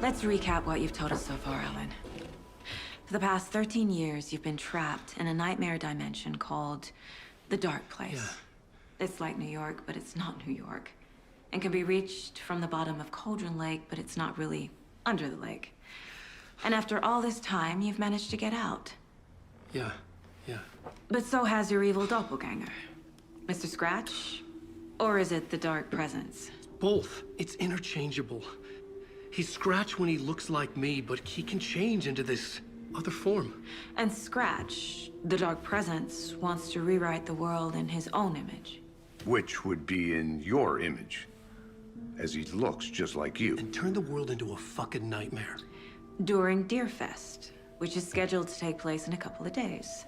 Let's recap what you've told us so far, Alan. For the past 13 years, you've been trapped in a nightmare dimension called the Dark Place. Yeah. It's like New York, but it's not New York. And can be reached from the bottom of Cauldron Lake, but it's not really under the lake. And after all this time, you've managed to get out. Yeah. But so has your evil doppelganger. Mr. Scratch? Or is it the Dark Presence? Both. It's interchangeable. He's Scratch when he looks like me, but he can change into this other form. And Scratch, the Dark Presence, wants to rewrite the world in his own image. Which would be in your image, as he looks just like you. And turn the world into a fucking nightmare. During Deerfest, which is scheduled to take place in a couple of days.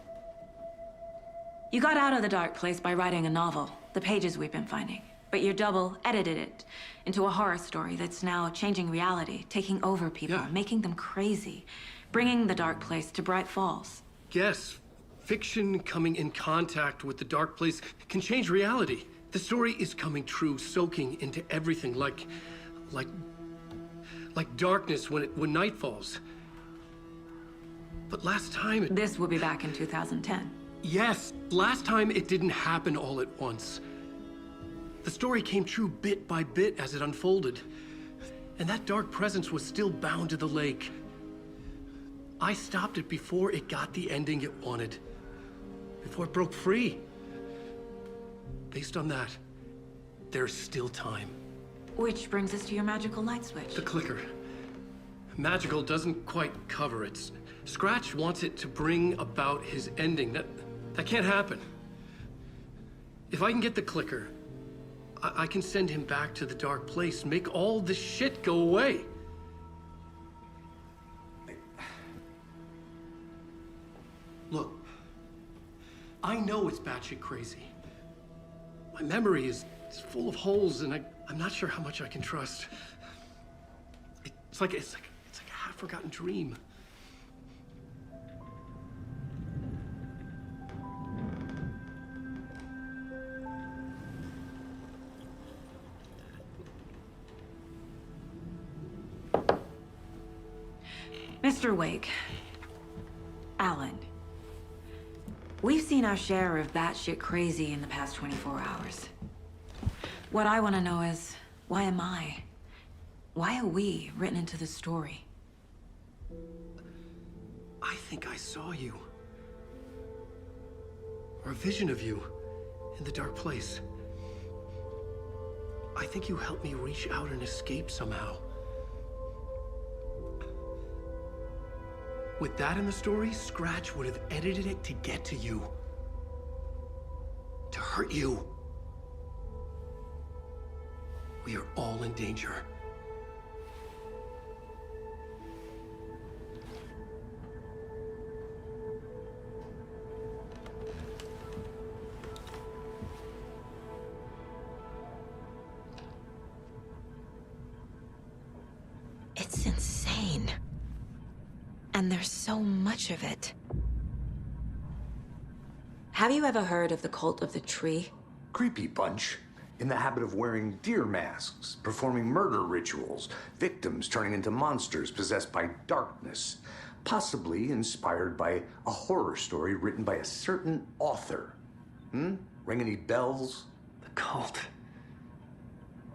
You got out of the Dark Place by writing a novel, the pages we've been finding. But your double edited it into a horror story that's now changing reality, taking over people, making them crazy, bringing the Dark Place to Bright Falls. Yes, fiction coming in contact with the Dark Place can change reality. The story is coming true, soaking into everything like darkness when night falls. But last time This will be back in 2010. Yes, last time it didn't happen all at once. The story came true bit by bit as it unfolded. And that dark presence was still bound to the lake. I stopped it before it got the ending it wanted. Before it broke free. Based on that, there's still time. Which brings us to your magical light switch. The clicker. Magical doesn't quite cover it. Scratch wants it to bring about his ending. That can't happen. If I can get the clicker, I can send him back to the Dark Place, make all this shit go away. Look, I know it's batshit crazy. My memory is full of holes, and I'm not sure how much I can trust. It's like a half-forgotten dream. Mr. Wake, Alan, we've seen our share of batshit crazy in the past 24 hours. What I want to know is, why am I? Why are we written into the story? I think I saw you. Or a vision of you in the Dark Place. I think you helped me reach out and escape somehow. With that in the story, Scratch would have edited it to get to you. To hurt you. We are all in danger. It's insane. And there's so much of it. Have you ever heard of the cult of the tree? Creepy bunch. In the habit of wearing deer masks, performing murder rituals, victims turning into monsters possessed by darkness, possibly inspired by a horror story written by a certain author. Ring any bells? The cult.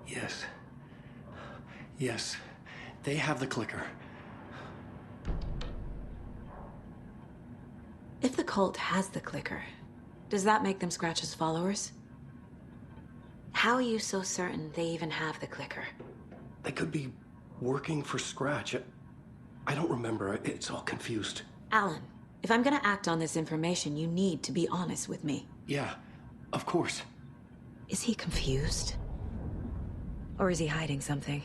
Yes. Yes. They have the clicker. If the cult has the clicker, does that make them Scratch's followers? How are you so certain they even have the clicker? They could be working for Scratch. I don't remember. It's all confused. Alan, if I'm gonna act on this information, you need to be honest with me. Yeah, of course. Is he confused? Or is he hiding something?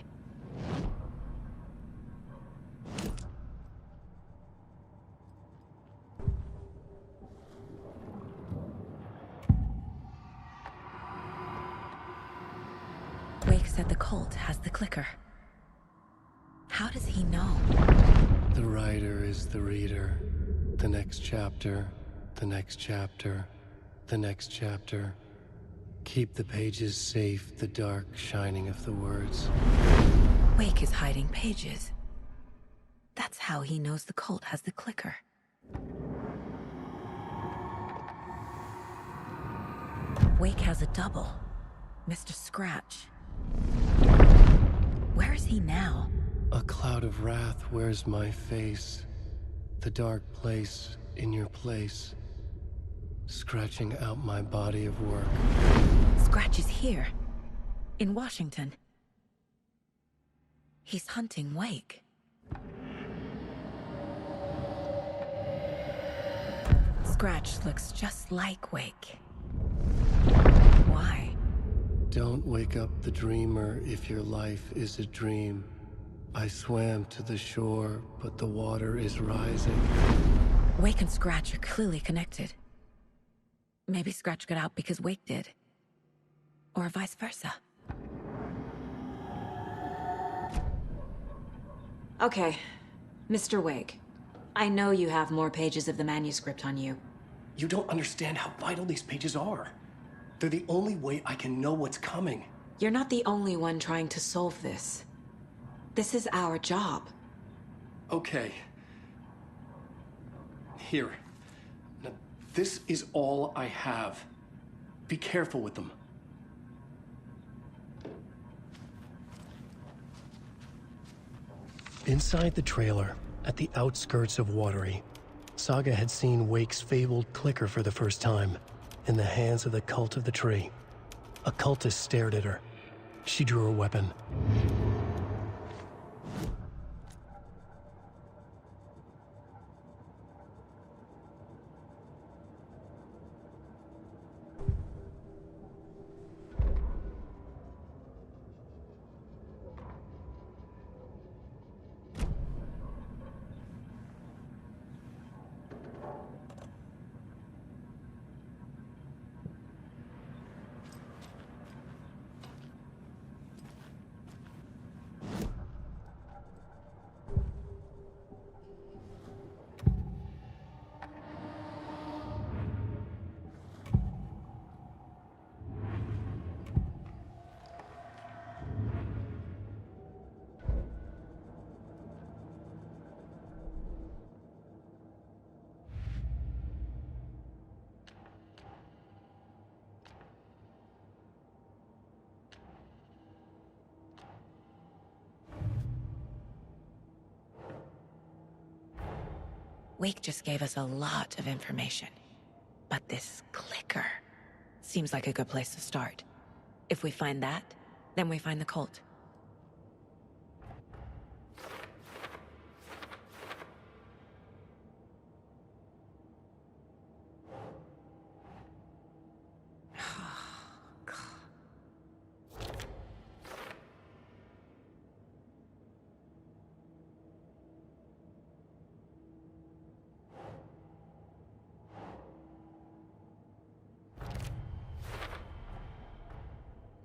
Wake said the cult has the clicker. How does he know? The writer is the reader. The next chapter, the next chapter, the next chapter. Keep the pages safe, the dark shining of the words. Wake is hiding pages. That's how he knows the cult has the clicker. Wake has a double. Mr. Scratch. Where is he now? A cloud of wrath wears my face. The dark place in your place. Scratching out my body of work. Scratch is here. In Washington. He's hunting Wake. Scratch looks just like Wake. Why? Don't wake up the dreamer if your life is a dream. I swam to the shore, but the water is rising. Wake and Scratch are clearly connected. Maybe Scratch got out because Wake did. Or vice versa. Okay, Mr. Wake. I know you have more pages of the manuscript on you. You don't understand how vital these pages are. They're the only way I can know what's coming. You're not the only one trying to solve this. This is our job. Okay. Here. Now, this is all I have. Be careful with them. Inside the trailer, at the outskirts of Watery, Saga had seen Wake's fabled clicker for the first time, in the hands of the Cult of the Tree. A cultist stared at her. She drew her weapon. Wake just gave us a lot of information. But this clicker seems like a good place to start. If we find that, then we find the cult.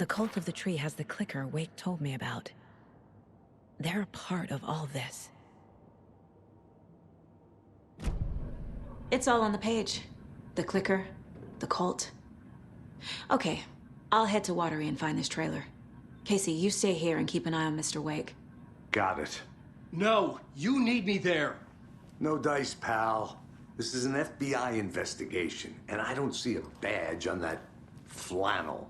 The Cult of the Tree has the clicker Wake told me about. They're a part of all this. It's all on the page. The clicker, the cult. Okay, I'll head to Watery and find this trailer. Casey, you stay here and keep an eye on Mr. Wake. Got it. No, you need me there. No dice, pal. This is an FBI investigation, and I don't see a badge on that flannel.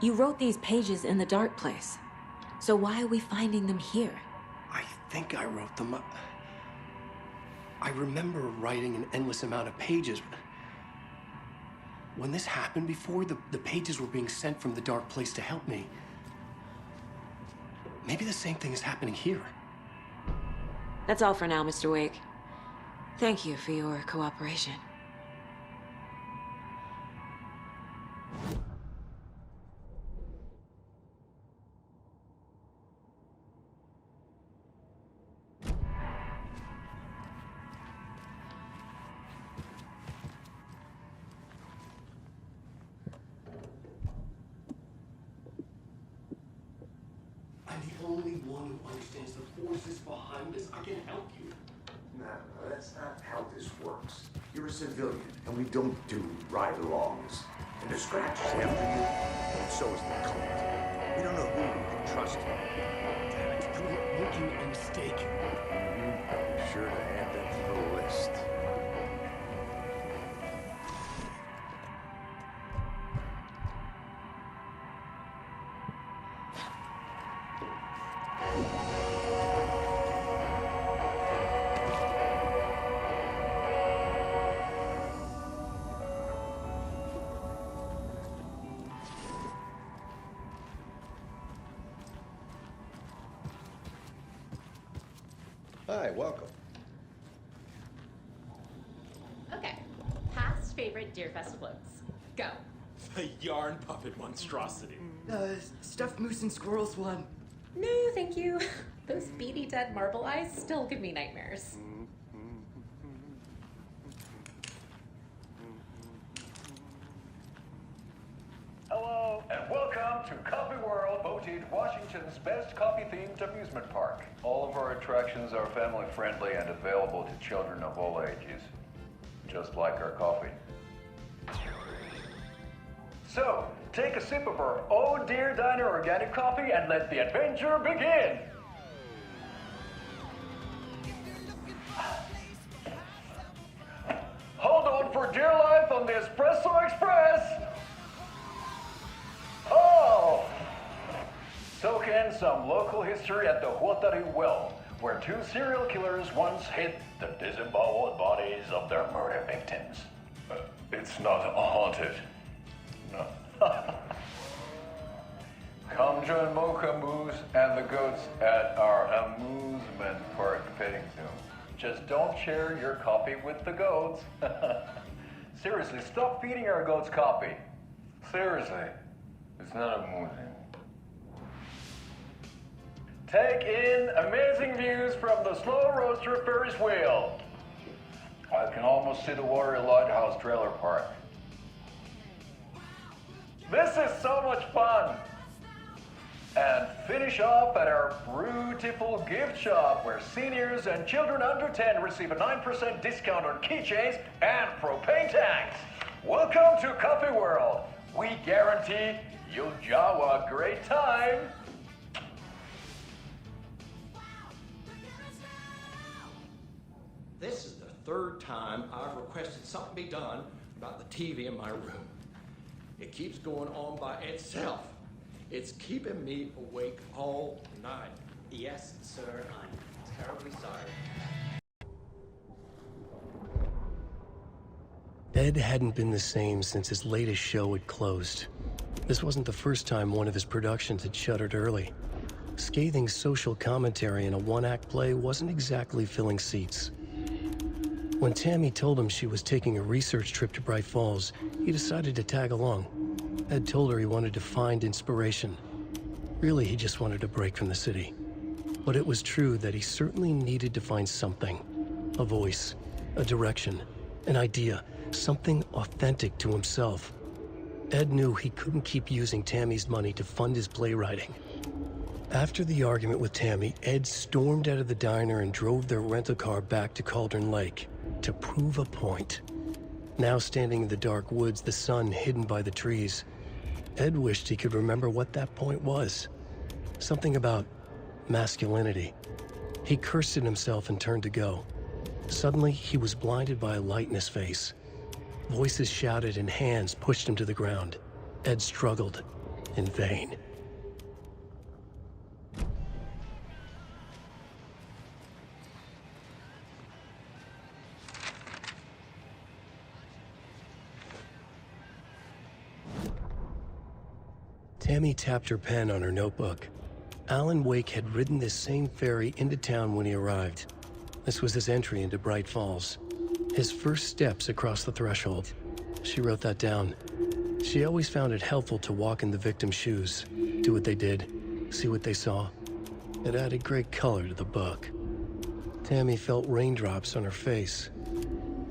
You wrote these pages in the dark place. So why are we finding them here? I think I wrote them up. I remember writing an endless amount of pages. When this happened before, the pages were being sent from the dark place to help me. Maybe the same thing is happening here. That's all for now, Mr. Wake. Thank you for your cooperation. I'm the only one who understands the forces behind this. I can help you. No, that's not how this works. You're a civilian, and we don't do ride-alongs. And the scratch is after you, and so is the cult. We don't know who we can trust. Damn it, you're making a mistake. Be sure to add that to the list. Hi, welcome. Okay, past favorite Deerfest floats. Go. The yarn puppet monstrosity. Stuffed moose and squirrels one. No, thank you. Those beady dead marble eyes still give me nightmares. Hello, and welcome to Coffee World, voted Washington's best coffee-themed amusement park. All of our attractions are family-friendly and available to children of all ages, just like our coffee. So, take a sip of our Oh Dear Diner organic coffee and let the adventure begin! Hold on for dear life on the Espresso Express! Oh! Soak in some local history at the Huatari Well, where two serial killers once hid the disemboweled bodies of their murder victims. It's not haunted. No. Come join Mocha Moose and the goats at our amusement park petting zoo. Just don't share your coffee with the goats. Seriously, stop feeding our goats coffee. Seriously. It's not amusing. Take in amazing views from the slow roaster Ferris wheel. I can almost see the Watery Lighthouse trailer park. This is so much fun. And finish off at our beautiful gift shop where seniors and children under 10 receive a 9% discount on keychains and propane tanks. Welcome to Coffee World. We guarantee you'll jaw a great time. This is the third time I've requested something be done about the TV in my room. It keeps going on by itself. It's keeping me awake all night. Yes, sir, I'm terribly sorry. Ed hadn't been the same since his latest show had closed. This wasn't the first time one of his productions had shuttered early. Scathing social commentary in a one-act play wasn't exactly filling seats. When Tammy told him she was taking a research trip to Bright Falls, he decided to tag along. Ed told her he wanted to find inspiration. Really, he just wanted a break from the city. But it was true that he certainly needed to find something. A voice, a direction, an idea, something authentic to himself. Ed knew he couldn't keep using Tammy's money to fund his playwriting. After the argument with Tammy, Ed stormed out of the diner and drove their rental car back to Cauldron Lake to prove a point. Now standing in the dark woods, the sun hidden by the trees, Ed wished he could remember what that point was. Something about masculinity. He cursed at himself and turned to go. Suddenly, he was blinded by a light in his face. Voices shouted and hands pushed him to the ground. Ed struggled. in vain. Tammy tapped her pen on her notebook. Alan Wake had ridden this same ferry into town when he arrived. This was his entry into Bright Falls. His first steps across the threshold. She wrote that down. She always found it helpful to walk in the victim's shoes, do what they did, see what they saw. It added great color to the book. Tammy felt raindrops on her face.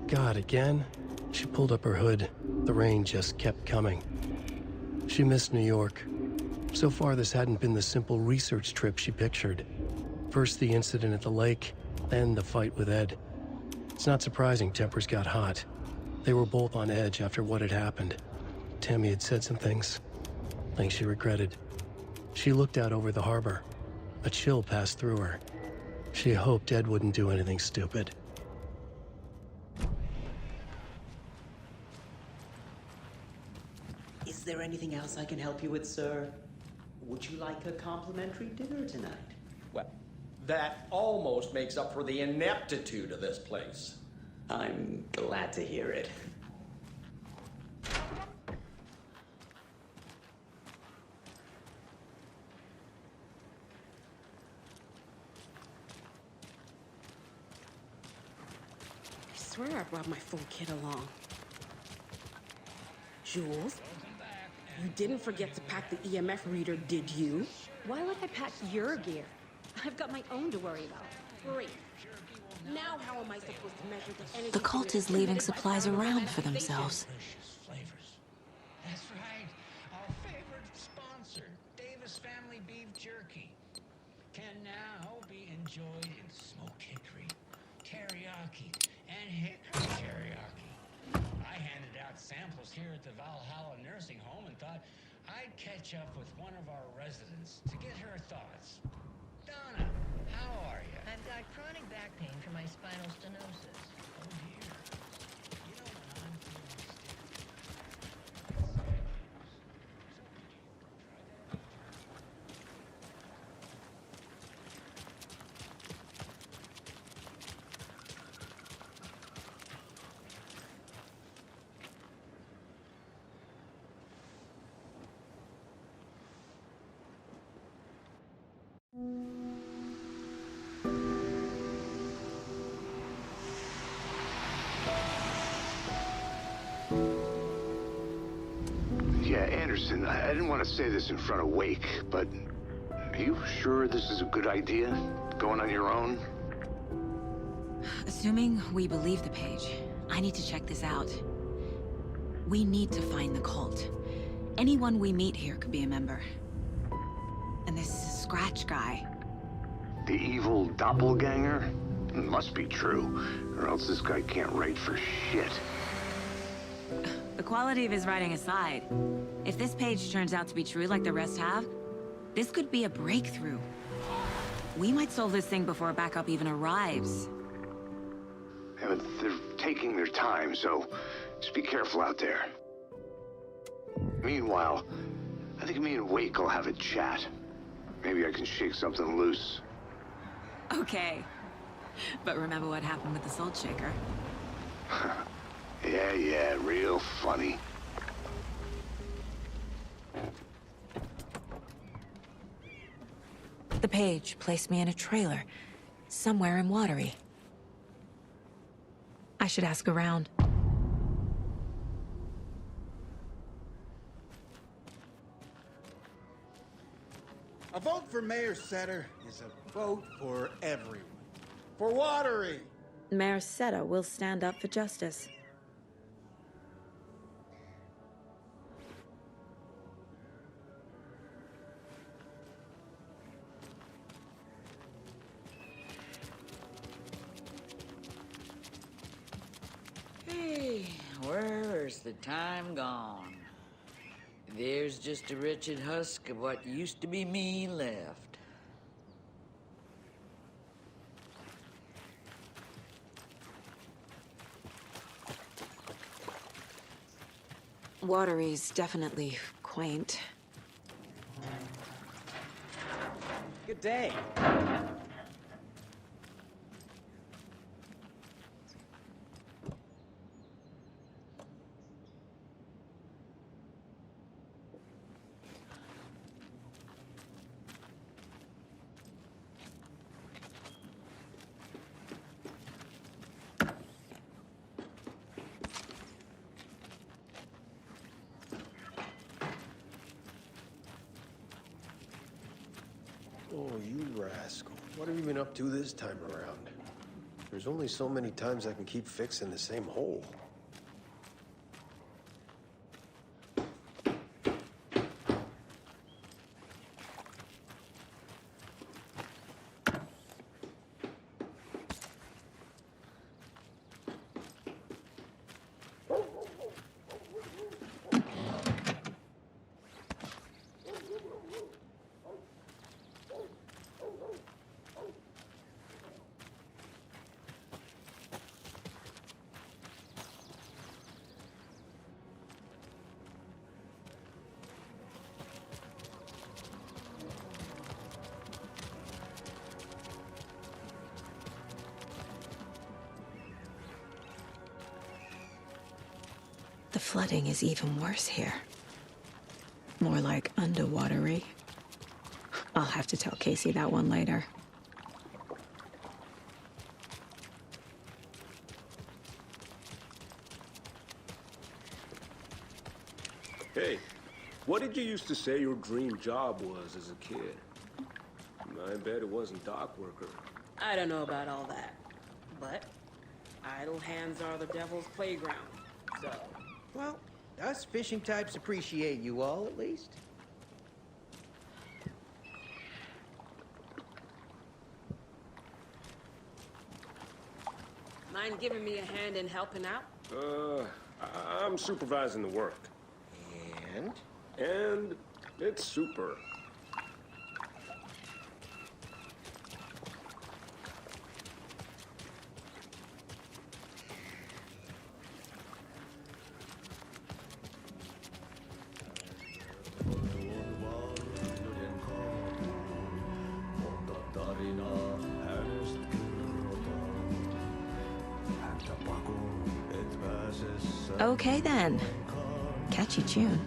God, again? She pulled up her hood. The rain just kept coming. She missed New York. So far, this hadn't been the simple research trip she pictured. First the incident at the lake, then the fight with Ed. It's not surprising tempers got hot. They were both on edge after what had happened. Tammy had said some things she regretted. She looked out over the harbor. A chill passed through her. She hoped Ed wouldn't do anything stupid. Is there anything else I can help you with, sir? Would you like a complimentary dinner tonight? Well, that almost makes up for the ineptitude of this place. I'm glad to hear it. I swear I brought my full kit along. Jules, you didn't forget to pack the EMF reader, did you? Why would I pack your gear? I've got my own to worry about. Great. Now how am I supposed to measure the energy? The cult is leaving supplies around for themselves. That's right. Our favorite sponsor, Davis Family Beef Jerky, can now be enjoyed in smoked hickory, teriyaki, and hickory teriyaki. I handed out samples here at the Valhalla Nursing Home and thought I'd catch up with one of our residents to get her thoughts. Donna, how are you? I've got chronic back pain from my spinal stenosis. Oh dear. You know when I'm feeling Yeah, Anderson, I didn't want to say this in front of Wake, but are you sure this is a good idea? Going on your own? Assuming we believe the page, I need to check this out. We need to find the cult. Anyone we meet here could be a member. And this Scratch guy. The evil doppelganger? It must be true, or else this guy can't write for shit. The quality of his writing aside, if this page turns out to be true like the rest have, this could be a breakthrough. We might solve this thing before backup even arrives. Yeah, but they're taking their time, so just be careful out there. Meanwhile, I think me and Wake will have a chat. Maybe I can shake something loose. Okay. But remember what happened with the Salt Shaker? Yeah, real funny. The page placed me in a trailer, somewhere in Watery. I should ask around. A vote for Mayor Setter is a vote for everyone. For Watery! Mayor Setter will stand up for justice. Hey, where's the time gone? There's just a wretched husk of what used to be me left. Watery's definitely quaint. day. Oh, you rascal. What have you been up to this time around? There's only so many times I can keep fixing the same hole. The flooding is even worse here. More like underwatery. I'll have to tell Casey that one later. Hey, what did you used to say your dream job was as a kid? I bet it wasn't dock worker. I don't know about all that, but idle hands are the devil's playground, so... Well, us fishing types appreciate you all, at least. Mind giving me a hand in helping out? I'm supervising the work. And? And it's super. Okay then. Catchy tune.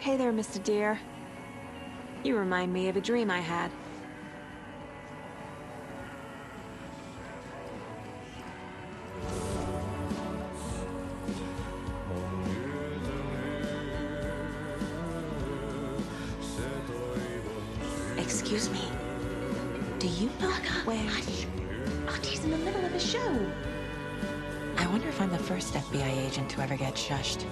Hey there, Mr. Deer. You remind me of a dream I had. Excuse me. Do you know where... Hush! Auntie in the middle of a show. I wonder if I'm the first FBI agent to ever get shushed.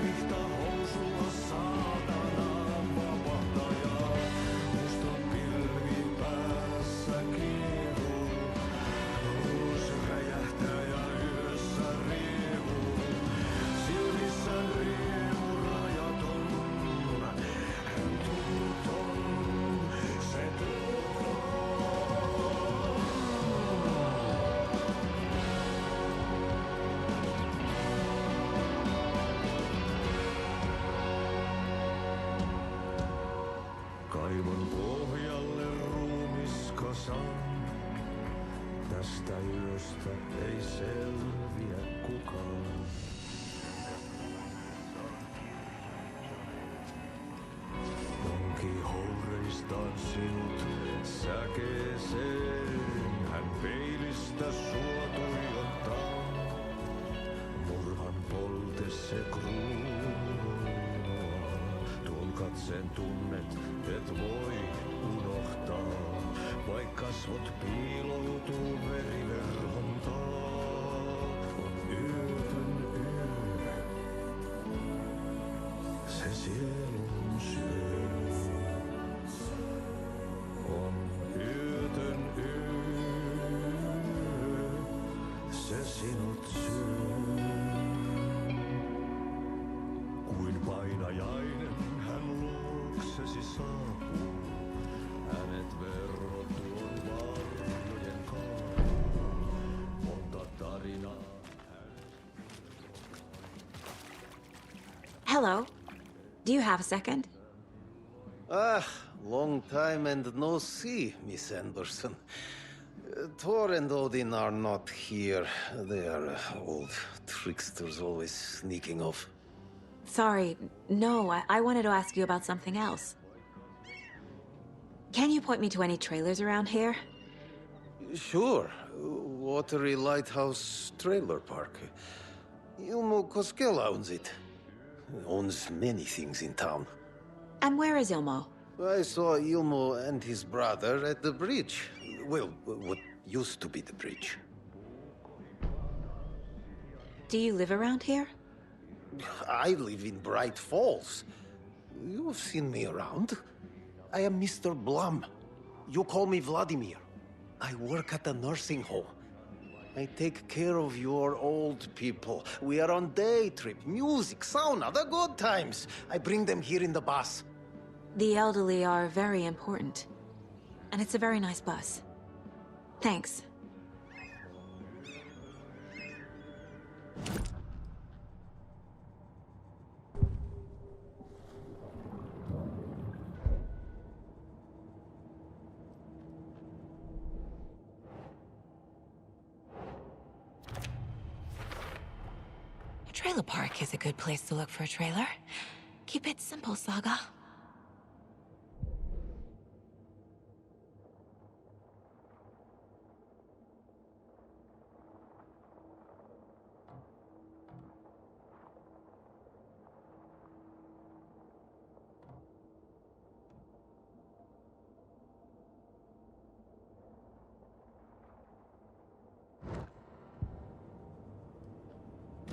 Mitä housua saa? saa. Tästä yöstä ei selviä kukaan. Onki houreistaan sinut säkeeseen. Hän peilistä sua tuijottaa. Murhan polte se kruunua. Tuon katseen tunnet, et voi unohtaa. Vaik kasvot piiloutuu veriverhon taa. On yötön yö. Se sielun syö. On yötön yö. Se sinut syö. Kuin painajainen hän luoksesi saapuu. Hänet verro tuon varjojen kaapuun. Monta tarinaa. Hello. Do you have a second? Long time and no see, Miss Anderson. Thor and Odin are not here. They are old tricksters always sneaking off. Sorry. No, I wanted to ask you about something else. Can you point me to any trailers around here? Sure. Watery Lighthouse Trailer Park. Ilmo Koskela owns it. Owns many things in town. And where is Ilmo? I saw Ilmo and his brother at the bridge. Well, what used to be the bridge. Do you live around here? I live in Bright Falls. You've seen me around. I am Mr. Blum. You call me Vladimir. I work at a nursing home. I take care of your old people. We are on day trip, music, sauna, the good times. I bring them here in the bus. The elderly are very important. And it's a very nice bus. Thanks. A trailer park is a good place to look for a trailer. Keep it simple, Saga.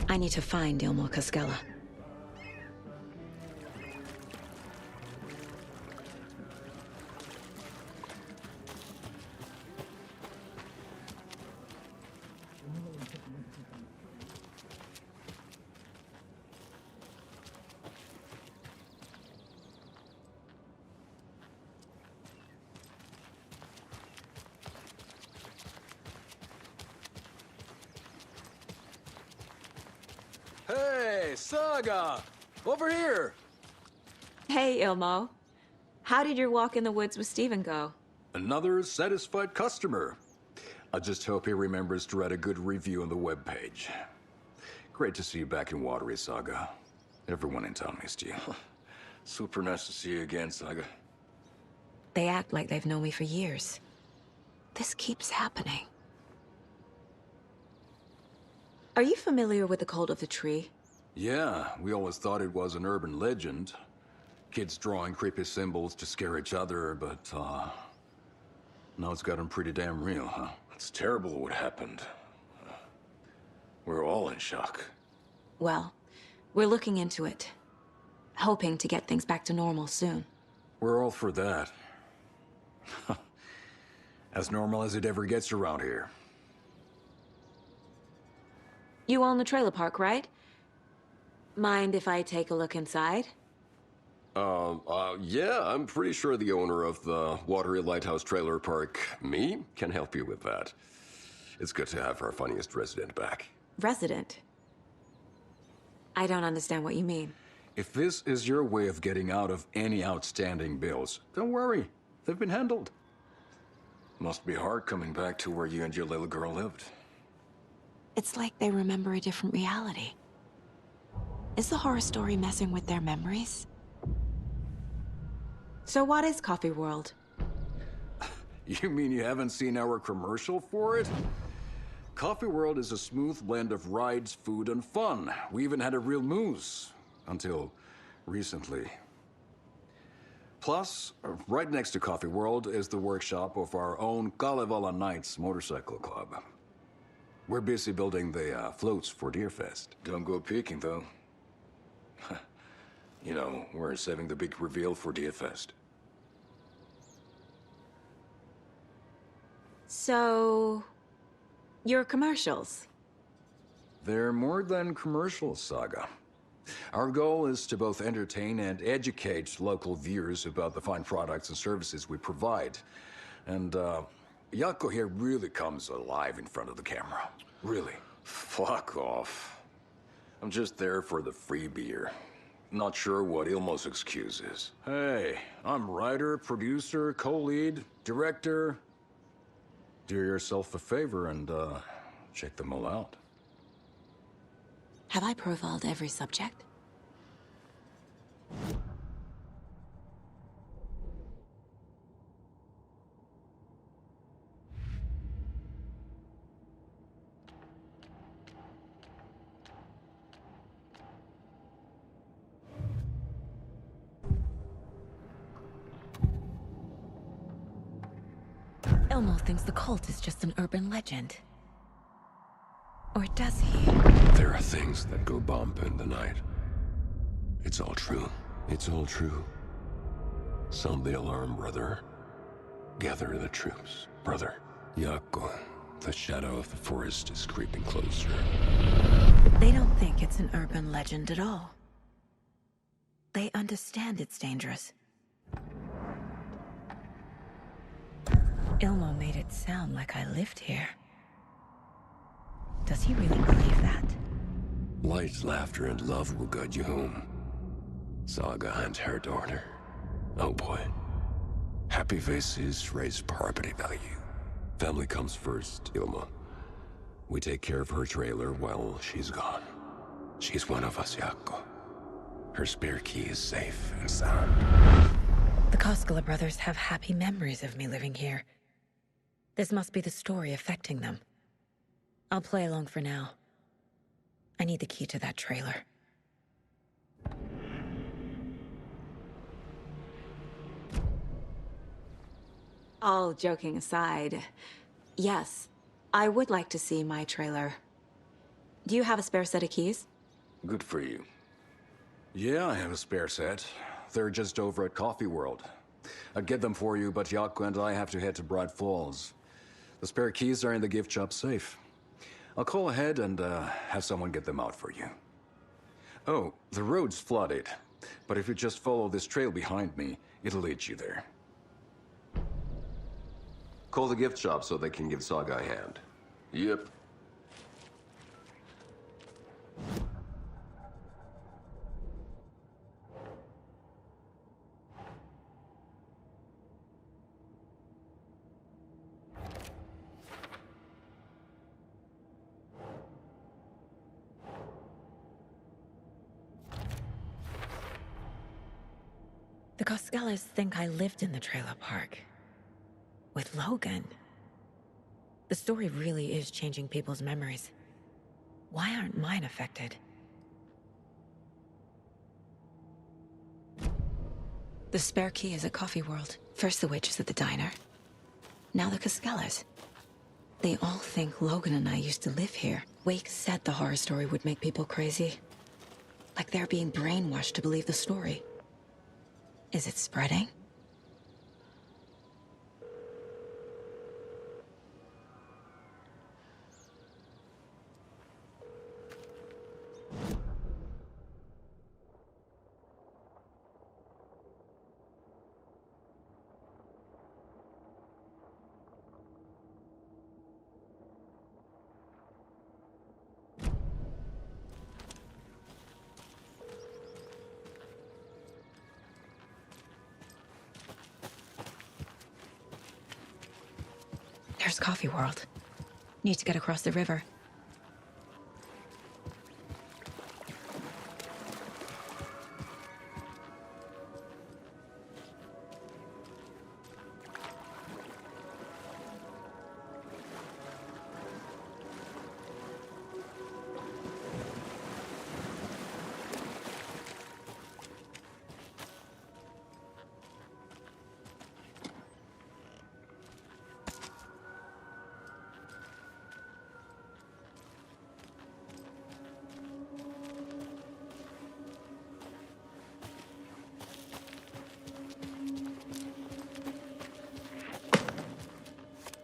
I need to find Ilmo Koskela. Hey, Saga! Over here! Hey, Ilmo. How did your walk in the woods with Steven go? Another satisfied customer. I just hope he remembers to write a good review on the webpage. Great to see you back in Watery, Saga. Everyone in town missed you. Super nice to see you again, Saga. They act like they've known me for years. This keeps happening. Are you familiar with the Cult of the Tree? Yeah, we always thought it was an urban legend. Kids drawing creepy symbols to scare each other, but, now it's gotten pretty damn real, huh? It's terrible what happened. We're all in shock. Well, we're looking into it. Hoping to get things back to normal soon. We're all for that. As normal as it ever gets around here. You own the trailer park, right? Mind if I take a look inside? Yeah, I'm pretty sure the owner of the Watery Lighthouse Trailer Park, me, can help you with that. It's good to have our funniest resident back. Resident? I don't understand what you mean. If this is your way of getting out of any outstanding bills, don't worry. They've been handled. Must be hard coming back to where you and your little girl lived. It's like they remember a different reality. Is the horror story messing with their memories? So what is Coffee World? You mean you haven't seen our commercial for it? Coffee World is a smooth blend of rides, food, and fun. We even had a real moose. Until recently. Plus, right next to Coffee World is the workshop of our own Kalevala Knights motorcycle club. We're busy building the floats for Deerfest. Don't go peeking, though. You know, we're saving the big reveal for Deerfest. So... your commercials? They're more than commercials, Saga. Our goal is to both entertain and educate local viewers about the fine products and services we provide. And, Jaakko here really comes alive in front of the camera. Really. Fuck off. I'm just there for the free beer. Not sure what Ilmo's excuse is. Hey, I'm writer, producer, co-lead, director. Do yourself a favor and, check them all out. Have I profiled every subject? Ilmo thinks the cult is just an urban legend. Or does he? There are things that go bump in the night. It's all true. It's all true. Sound the alarm, brother. Gather the troops, brother. Jaakko, the shadow of the forest is creeping closer. They don't think it's an urban legend at all. They understand it's dangerous. Ilmo made it sound like I lived here. Does he really believe that? Light, laughter, and love will guide you home. Saga and her daughter. Oh boy. Happy faces raise property value. Family comes first, Ilma. We take care of her trailer while she's gone. She's one of us, Jaakko. Her spare key is safe and sound. The Koskela brothers have happy memories of me living here. This must be the story affecting them. I'll play along for now. I need the key to that trailer. All joking aside, yes, I would like to see my trailer. Do you have a spare set of keys? Good for you. Yeah, I have a spare set. They're just over at Coffee World. I'd get them for you, but Jaakko and I have to head to Bright Falls. The spare keys are in the gift shop safe. I'll call ahead and have someone get them out for you. Oh, the road's flooded, but if you just follow this trail behind me, it'll lead you there. Call the gift shop so they can give Saga a hand. Yep. The Koskelas think I lived in the trailer park. With Logan. The story really is changing people's memories. Why aren't mine affected? The spare key is at Coffee World. First the witches at the diner. Now the Koskelas. They all think Logan and I used to live here. Wake said the horror story would make people crazy. Like they're being brainwashed to believe the story. Is it spreading? There's Coffee World. Need to get across the river.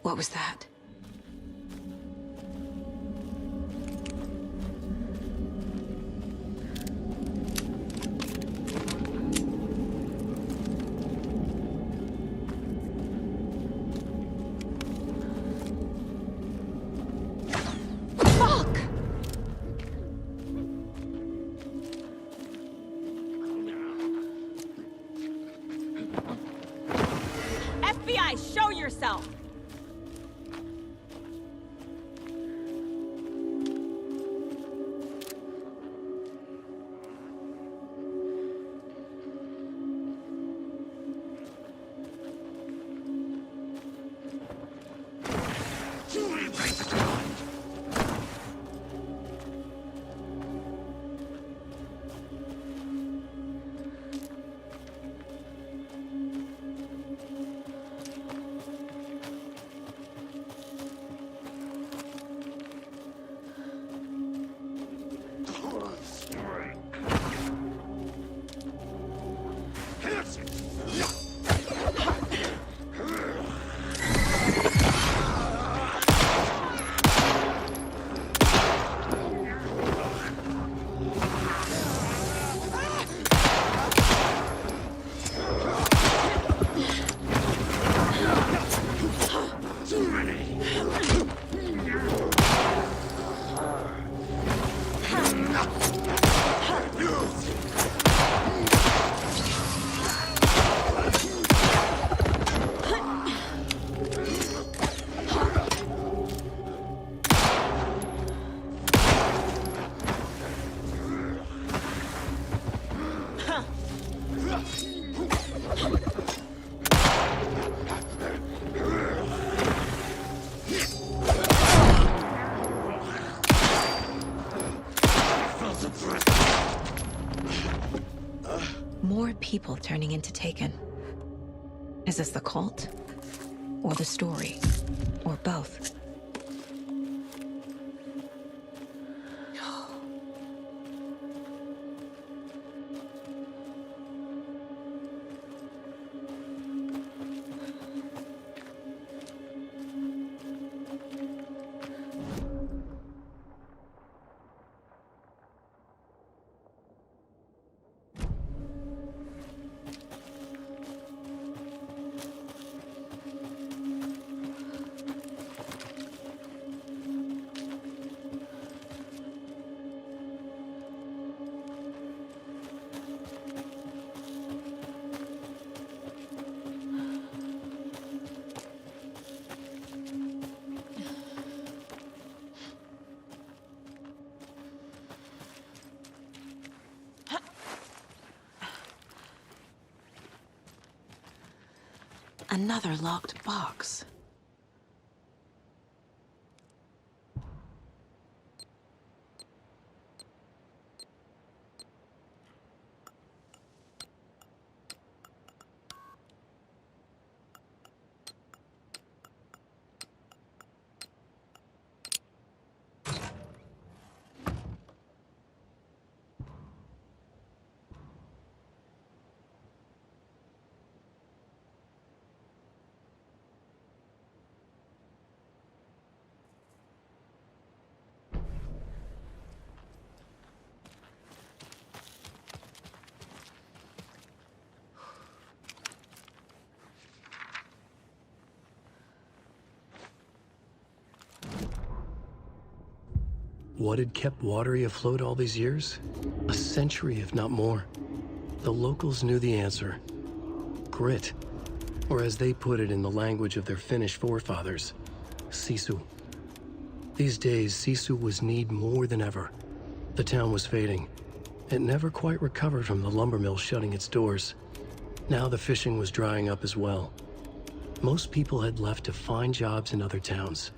What was that? Fuck! FBI, show yourself! More people turning into Taken. Is this the cult? Or the story? Or both? Another locked box. What had kept Watery afloat all these years? A century, if not more. The locals knew the answer. Grit. Or as they put it in the language of their Finnish forefathers, Sisu. These days, Sisu was needed more than ever. The town was fading. It never quite recovered from the lumber mill shutting its doors. Now the fishing was drying up as well. Most people had left to find jobs in other towns.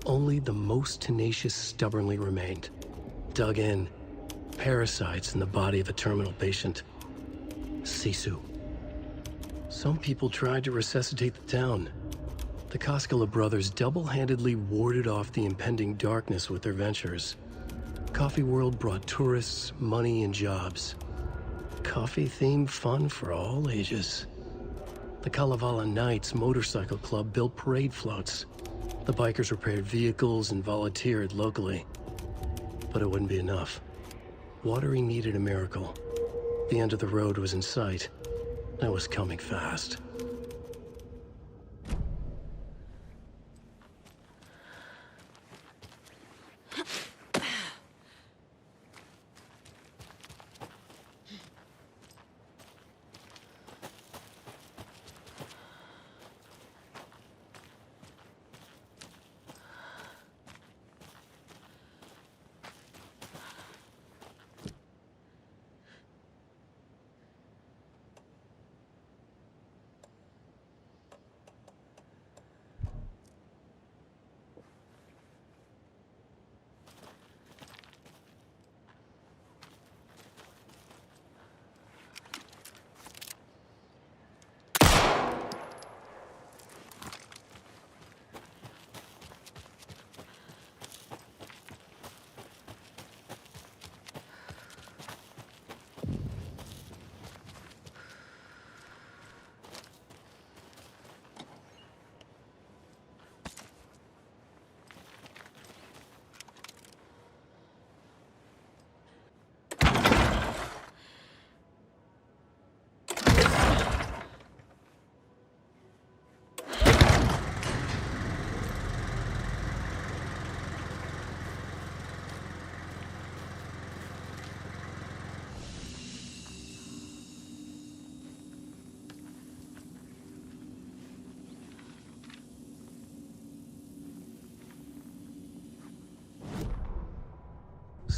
Only the most tenacious stubbornly remained. Dug in. Parasites in the body of a terminal patient. Sisu. Some people tried to resuscitate the town. The Koskela brothers double-handedly warded off the impending darkness with their ventures. Coffee World brought tourists, money, and jobs. Coffee-themed fun for all ages. The Kalevala Knights motorcycle club built parade floats. The bikers repaired vehicles and volunteered locally. But it wouldn't be enough. Watery needed a miracle. The end of the road was in sight. It was coming fast.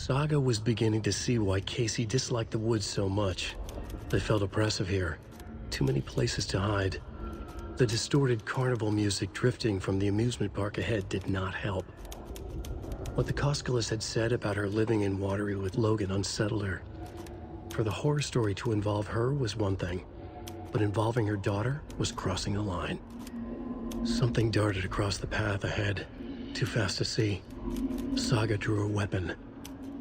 Saga was beginning to see why Casey disliked the woods so much. They felt oppressive here. Too many places to hide. The distorted carnival music drifting from the amusement park ahead did not help. What the Koskelas had said about her living in Watery with Logan unsettled her. For the horror story to involve her was one thing, but involving her daughter was crossing a line. Something darted across the path ahead, too fast to see. Saga drew her weapon.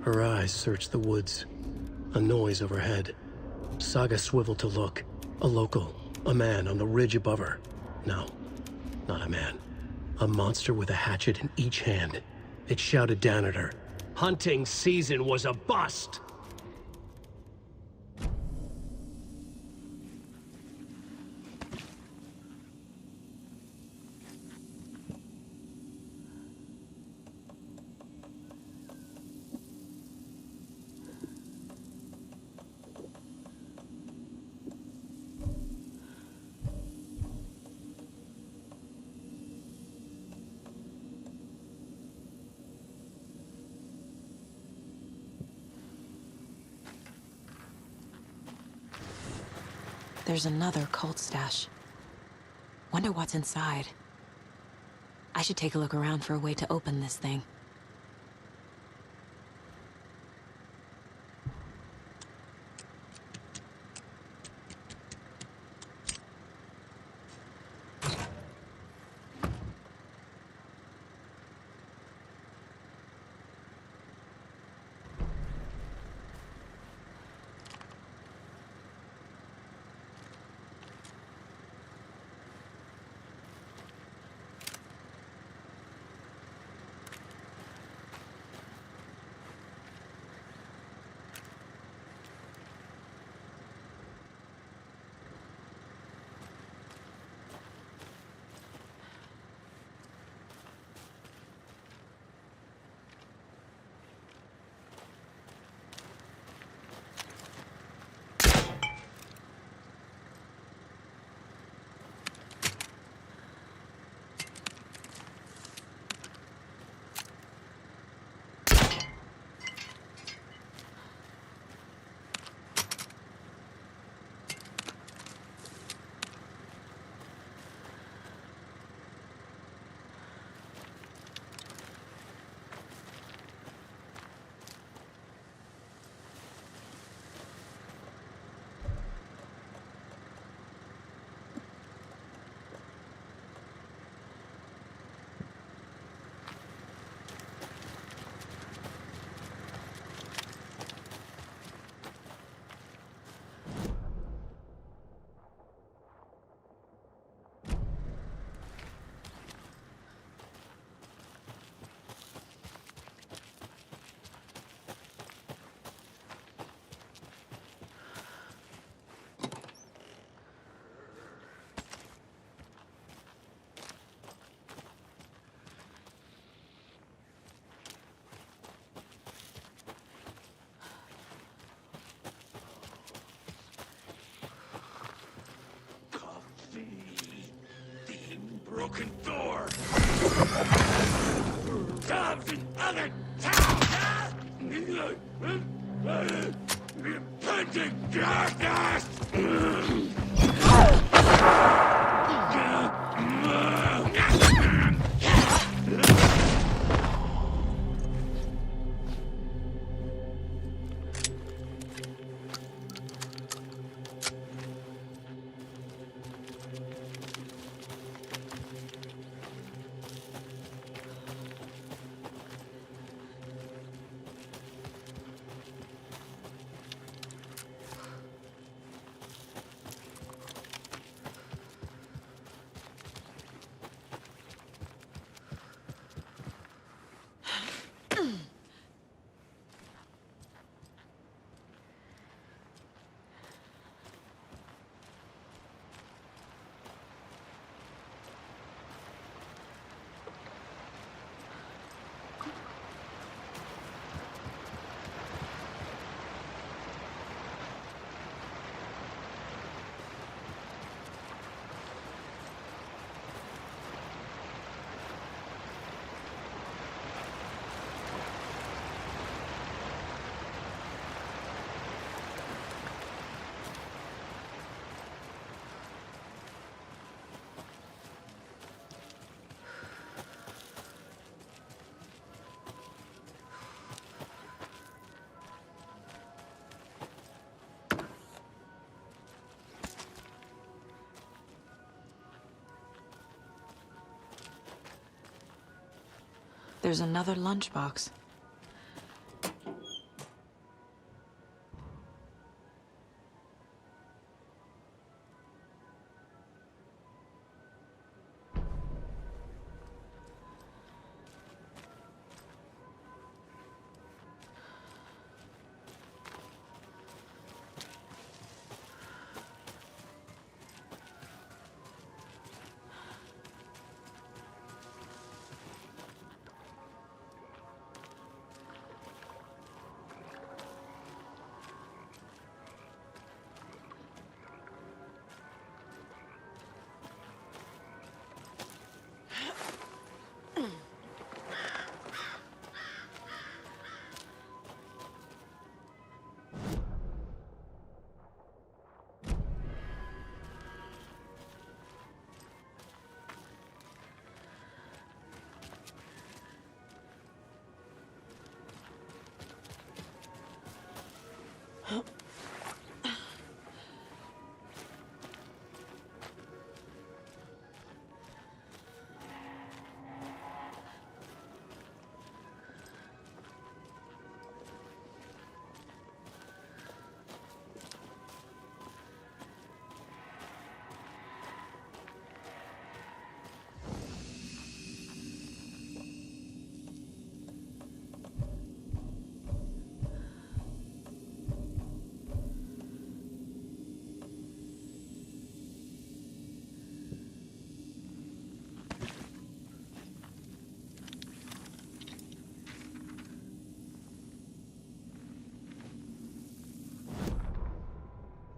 Her eyes searched the woods. A noise overhead. Saga swiveled to look. A local. A man on the ridge above her. No, not a man. A monster with a hatchet in each hand. It shouted down at her. Hunting season was a bust! There's another cult stash. Wonder what's inside. I should take a look around for a way to open this thing. broken Thor! Jobs in other towns! Repenting darkness! There's another lunchbox.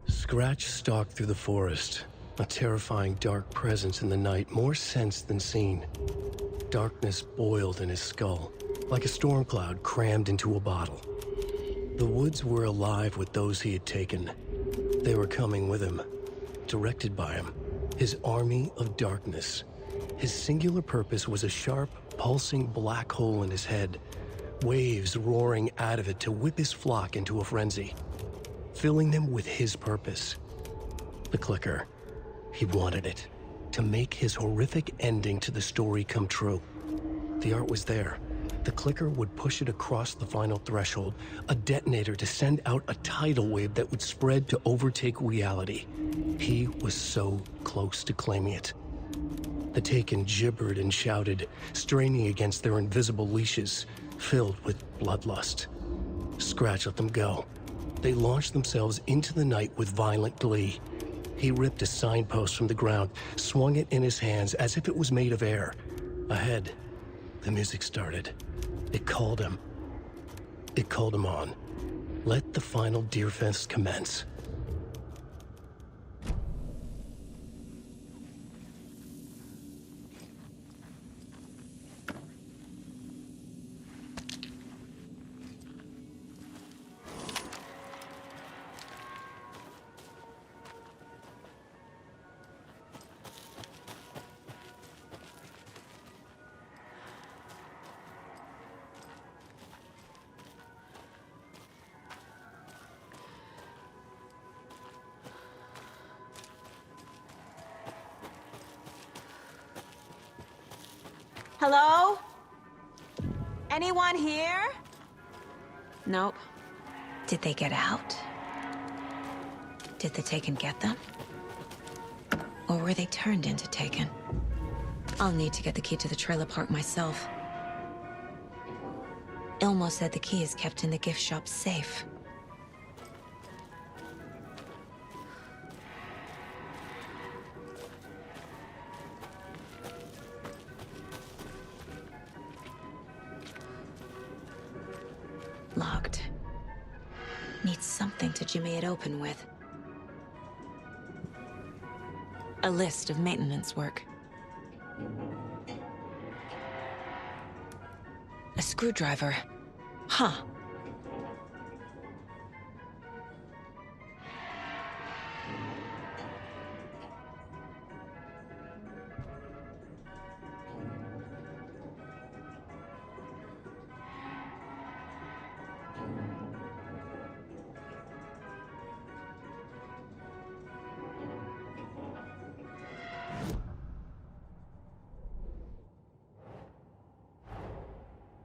Scratch stalked through the forest, a terrifying dark presence in the night, more sensed than seen. Darkness boiled in his skull, like a storm cloud crammed into a bottle. The woods were alive with those he had taken. They were coming with him, directed by him, his army of darkness. His singular purpose was a sharp, pulsing black hole in his head, waves roaring out of it to whip his flock into a frenzy, filling them with his purpose. The clicker. He wanted it, to make his horrific ending to the story come true. The art was there. The clicker would push it across the final threshold, a detonator to send out a tidal wave that would spread to overtake reality. He was so close to claiming it. The Taken gibbered and shouted, straining against their invisible leashes, filled with bloodlust. Scratch let them go. They launched themselves into the night with violent glee. He ripped a signpost from the ground, swung it in his hands as if it was made of air. Ahead, the music started. It called him. It called him on. Let the final Deerfest commence. Hello? Anyone here? Nope. Did they get out? Did the Taken get them? Or were they turned into Taken? I'll need to get the key to the trailer park myself. Ilmo said the key is kept in the gift shop safe. Locked. Need something to jimmy it open with. A list of maintenance work. A screwdriver. Huh.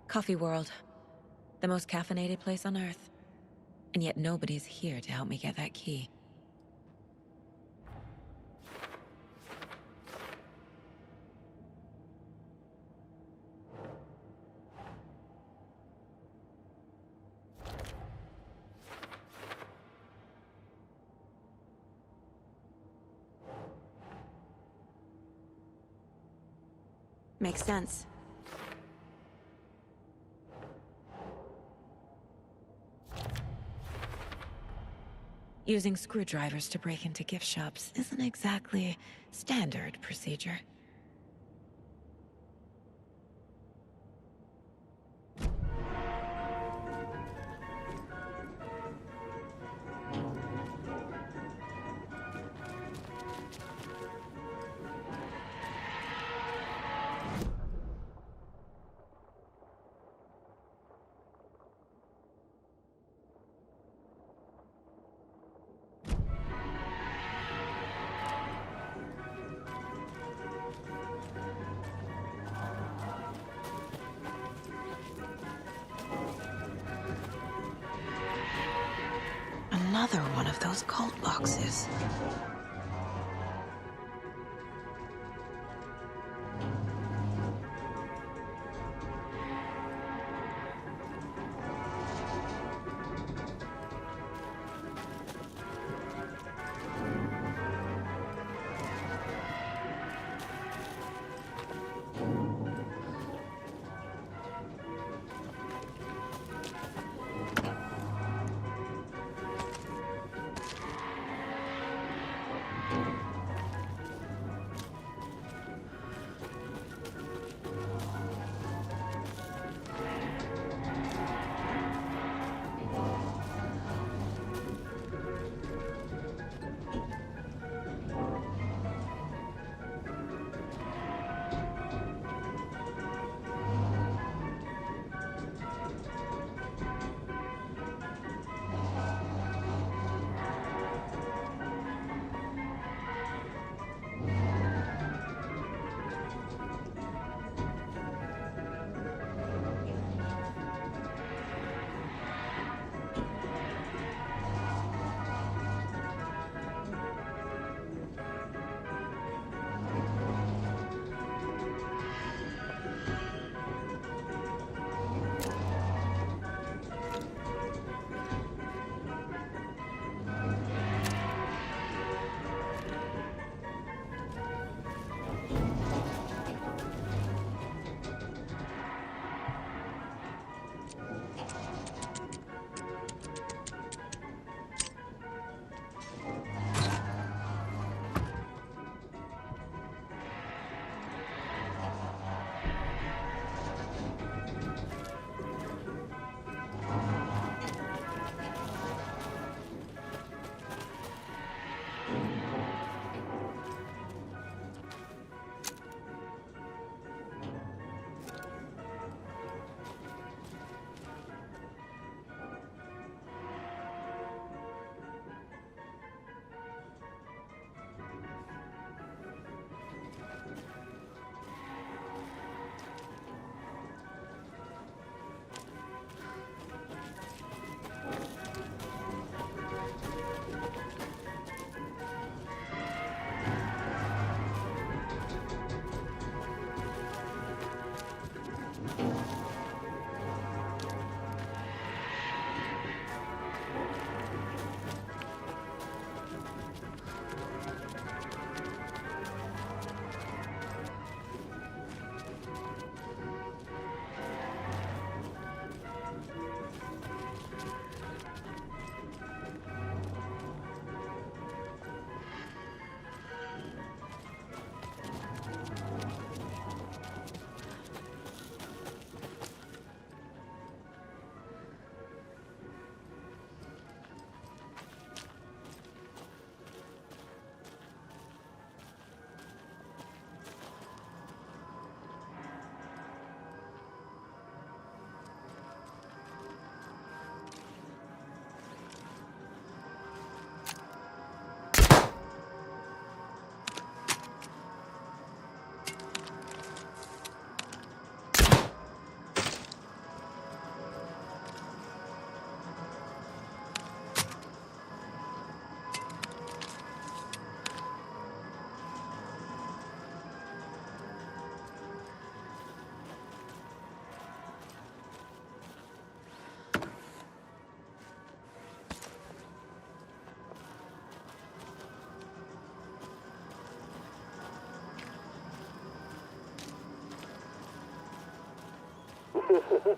Coffee World. The most caffeinated place on Earth. And yet nobody's here to help me get that key. Makes sense. Using screwdrivers to break into gift shops isn't exactly standard procedure. Another one of those cult boxes.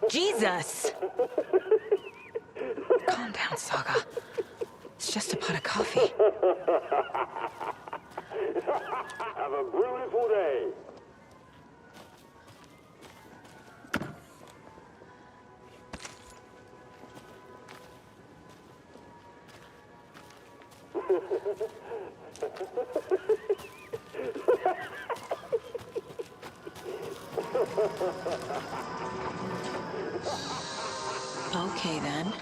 Jesus! Calm down, Saga. It's just a pot of coffee. Have a beautiful day. Okay, then.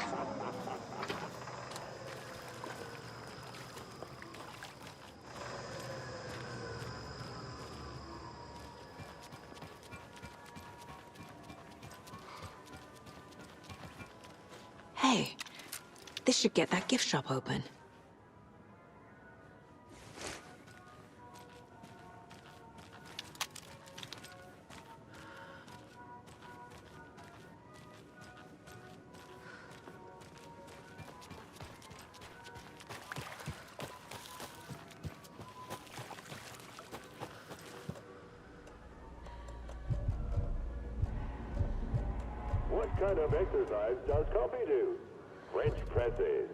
Hey, this should get that gift shop open. What kind of exercise does coffee do? French presses.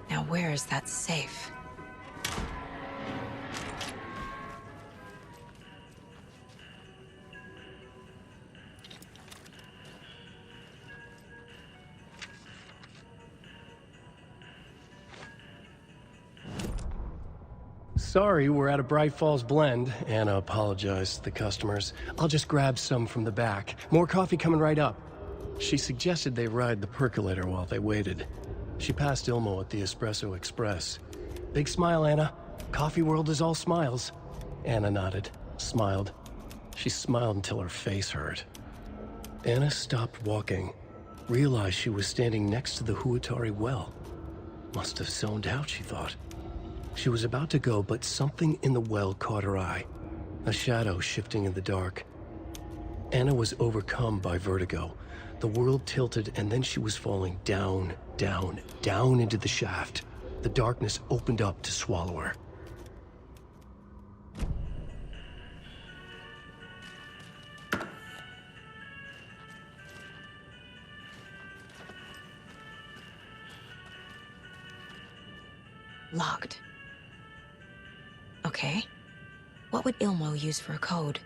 Now where is that safe? Sorry, we're at a Bright Falls blend. Anna apologized to the customers. I'll just grab some from the back. More coffee coming right up. She suggested they ride the percolator while they waited. She passed Ilmo at the Espresso Express. Big smile, Anna. Coffee world is all smiles. Anna nodded, smiled. She smiled until her face hurt. Anna stopped walking, realized she was standing next to the Huatari well. Must have zoned out, she thought. She was about to go, but something in the well caught her eye. A shadow shifting in the dark. Anna was overcome by vertigo. The world tilted, and then she was falling down, down, down into the shaft. The darkness opened up to swallow her. Locked. Okay. What would Ilmo use for a code?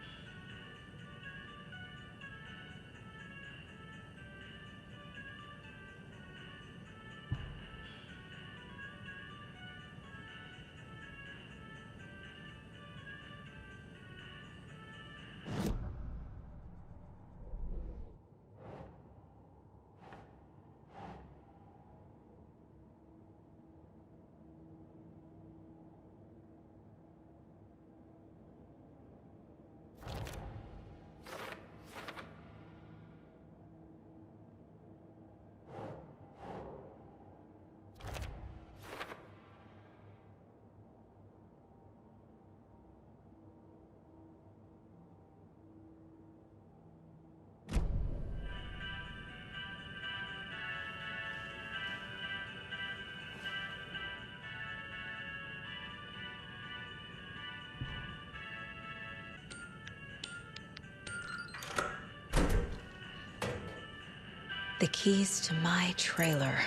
The keys to my trailer.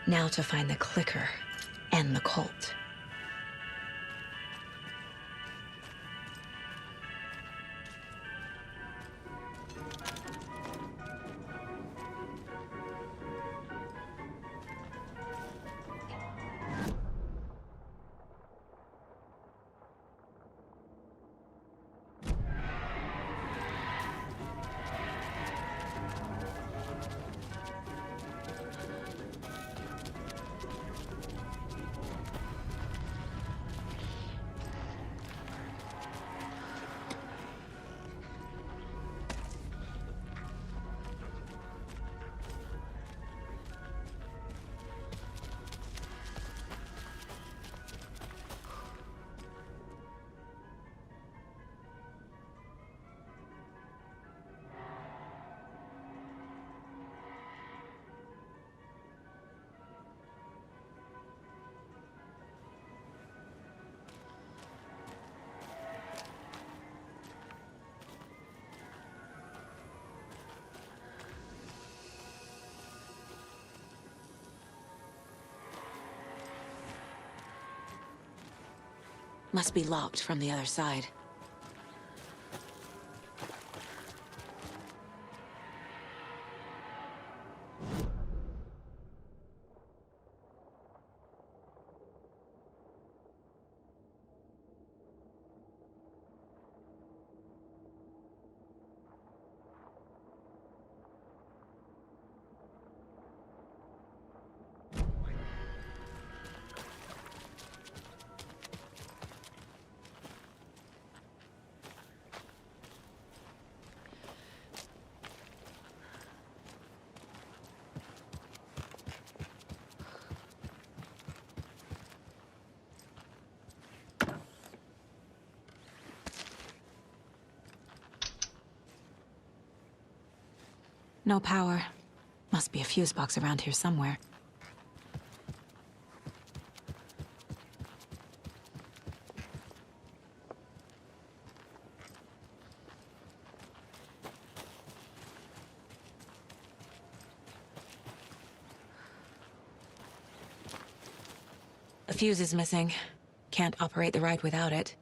Now to find the clicker and the cult. Must be locked from the other side. No power. Must be a fuse box around here somewhere. A fuse is missing. Can't operate the ride without it.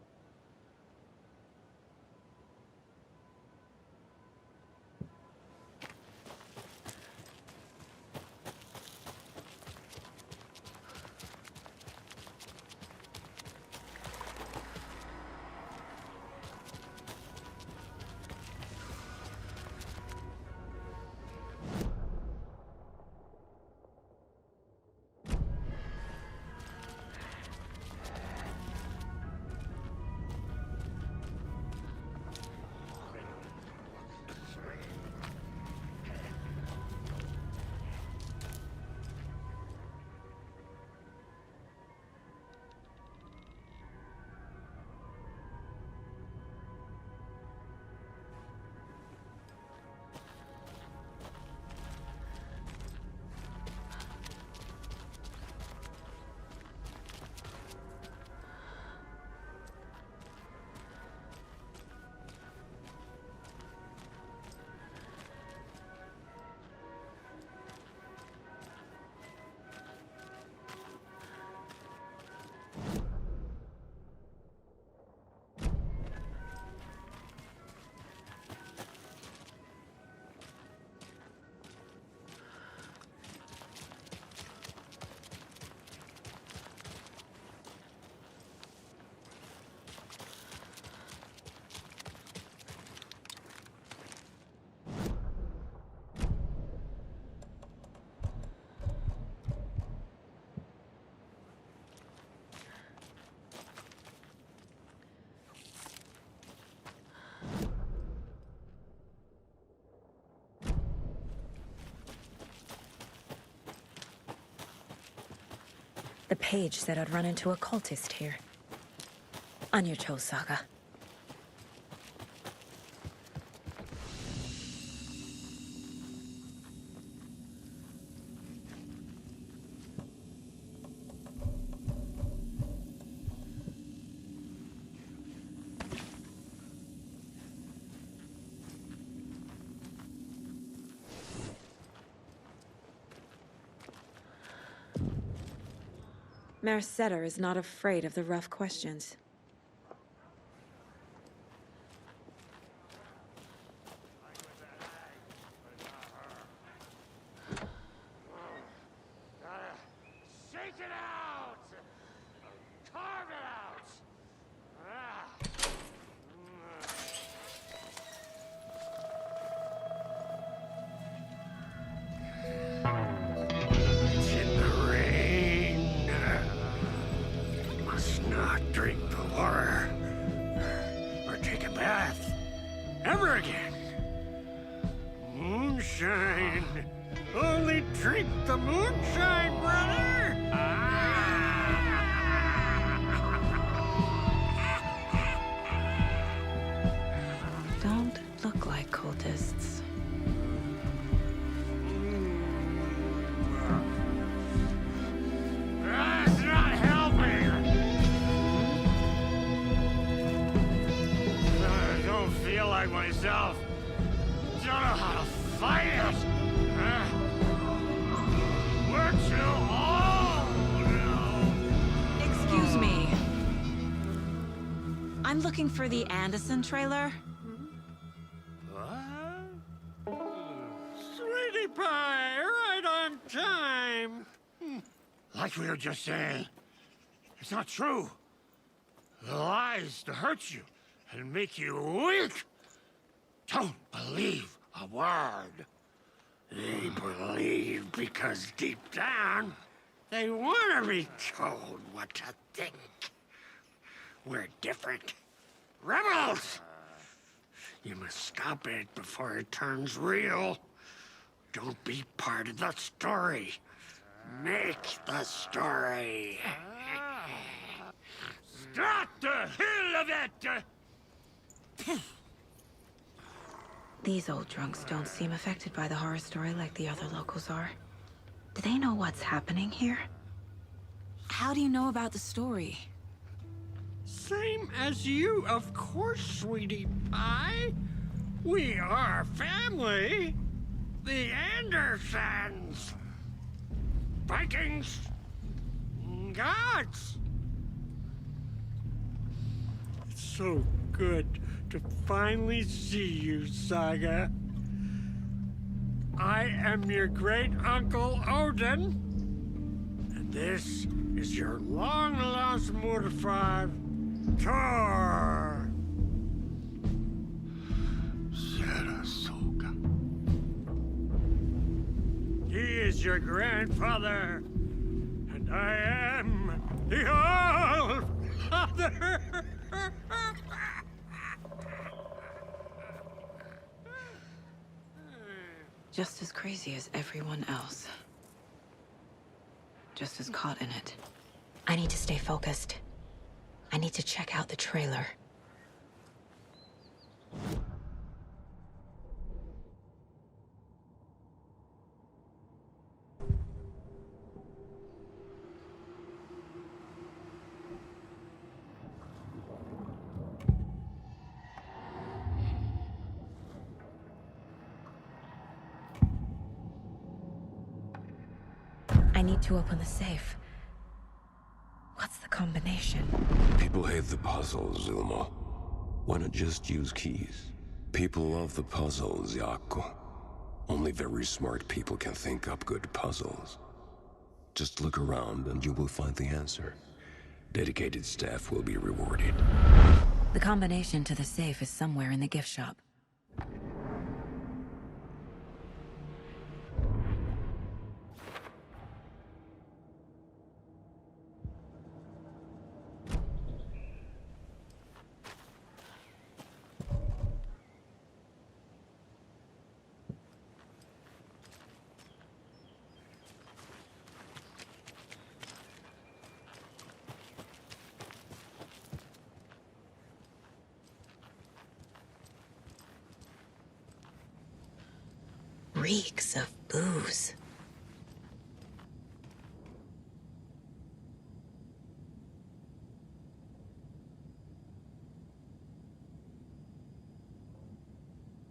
The page said I'd run into a cultist here. On your toes, Saga. Mayor Setter is not afraid of the rough questions. Shake it out! Carve it out! It's in the rain. Must not drink the water or take a bath ever again. Moonshine. Only drink the moonshine, brother. Don't look like cultists. That's not helping! I don't feel like myself. Don't know how to fight it. We're too old now. Excuse me. I'm looking for the Anderson trailer. Sweetie pie, right on time. Like we were just saying, it's not true. The lies to hurt you and make you weak. Don't believe a word. They believe because deep down, they want to be told what to think. We're different. Rebels! You must stop it before it turns real. Don't be part of the story. Make the story. Start the hell of it! These old drunks don't seem affected by the horror story like the other locals are. Do they know what's happening here? How do you know about the story? Same as you, of course, sweetie pie. We are family. The Andersons. Vikings. Gods. It's so good to finally see you, Saga. I am your great-uncle Odin. And this is your long-lost Murfar, Thor. Sarasota. He is your grandfather, and I am the All-Father. Just as crazy as everyone else. Just as caught in it. I need to stay focused. I need to check out the trailer. I need to open the safe. What's the combination? People hate the puzzles, Zulma. Why not just use keys? People love the puzzles, Yaku. Only very smart people can think up good puzzles. Just look around and you will find the answer. Dedicated staff will be rewarded. The combination to the safe is somewhere in the gift shop. Reeks of booze.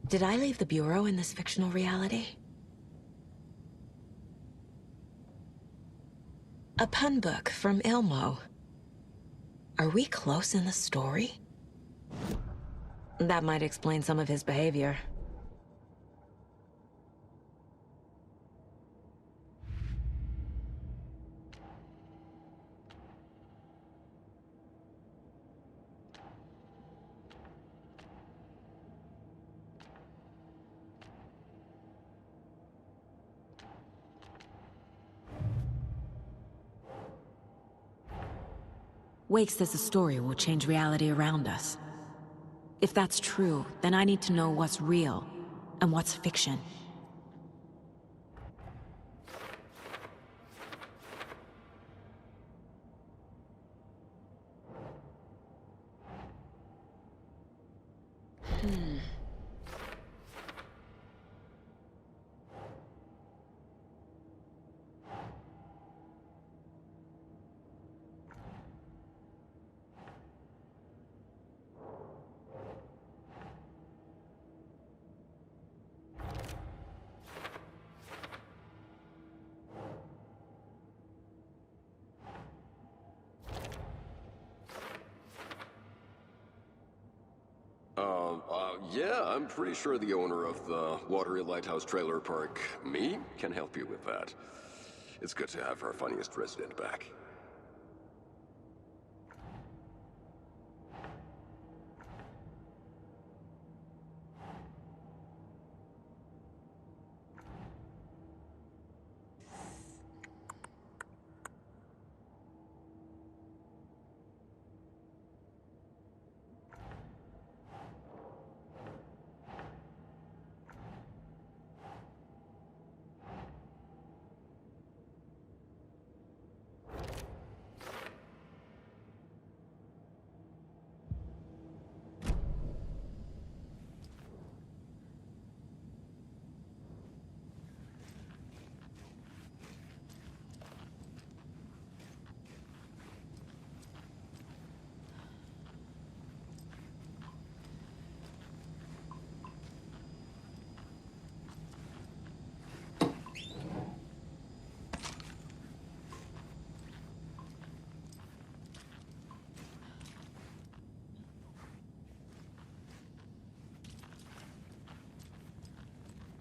Did I leave the Bureau in this fictional reality? A pun book from Ilmo. Are we close in the story? That might explain some of his behavior. Wake says the story will change reality around us. If that's true, then I need to know what's real and what's fiction. Yeah, I'm pretty sure the owner of the Watery Lighthouse Trailer Park, me, can help you with that. It's good to have our funniest resident back.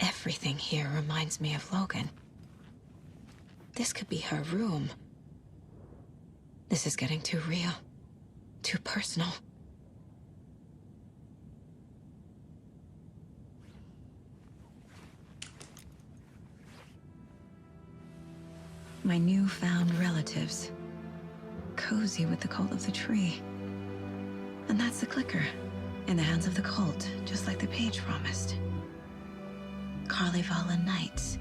Everything here reminds me of Logan. This could be her room. This is getting too real. Too personal. My newfound relatives. Cozy with the cult of the tree. And that's the clicker. In the hands of the cult, just like the page promised. Carnival Nights.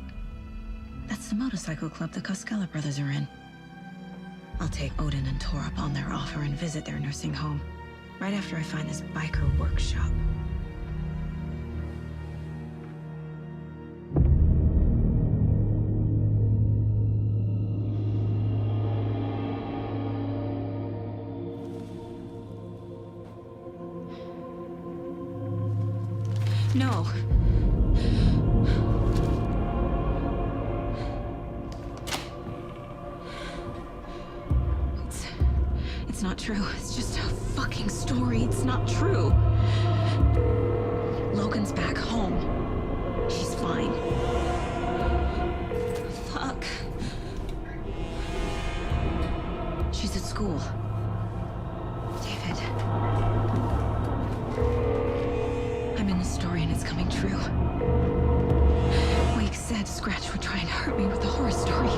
That's the motorcycle club the Koskela brothers are in. I'll take Odin and Tor up on their offer and visit their nursing home, right after I find this biker workshop. No. It's not true. It's just a fucking story. It's not true. Logan's back home. She's fine. Fuck. She's at school. David. I'm in the story and it's coming true. Wake said Scratch would try and hurt me with the horror story.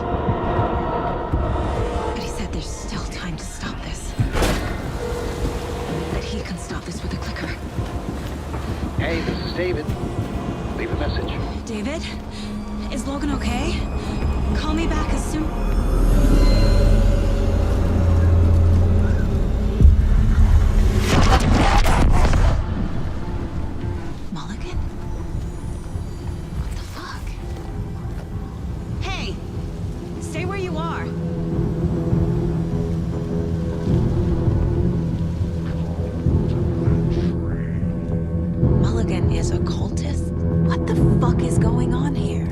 But he said there's still time to stop this. That he can stop this with a clicker. Hey, this is David. Leave a message. David? Is Logan okay? Call me back as soon... Mulligan? What the fuck? Hey! Stay where you are! Mulligan is a cultist? What the fuck is going on here?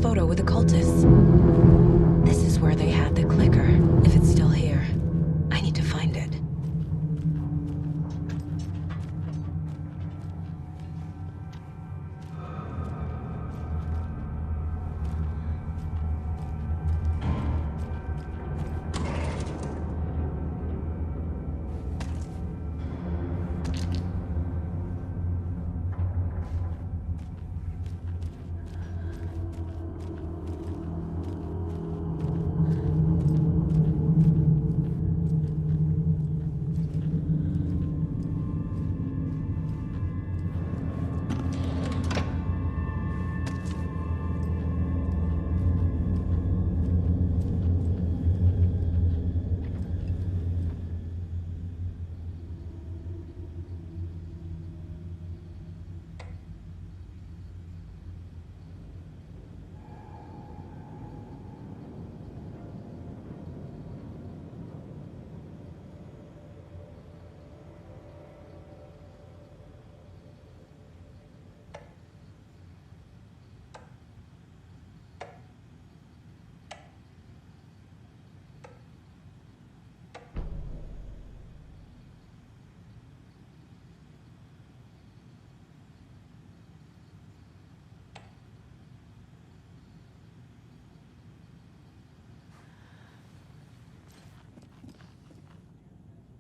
photo with the cultists. This is where they had the clicker, if it's still here. I need to find it.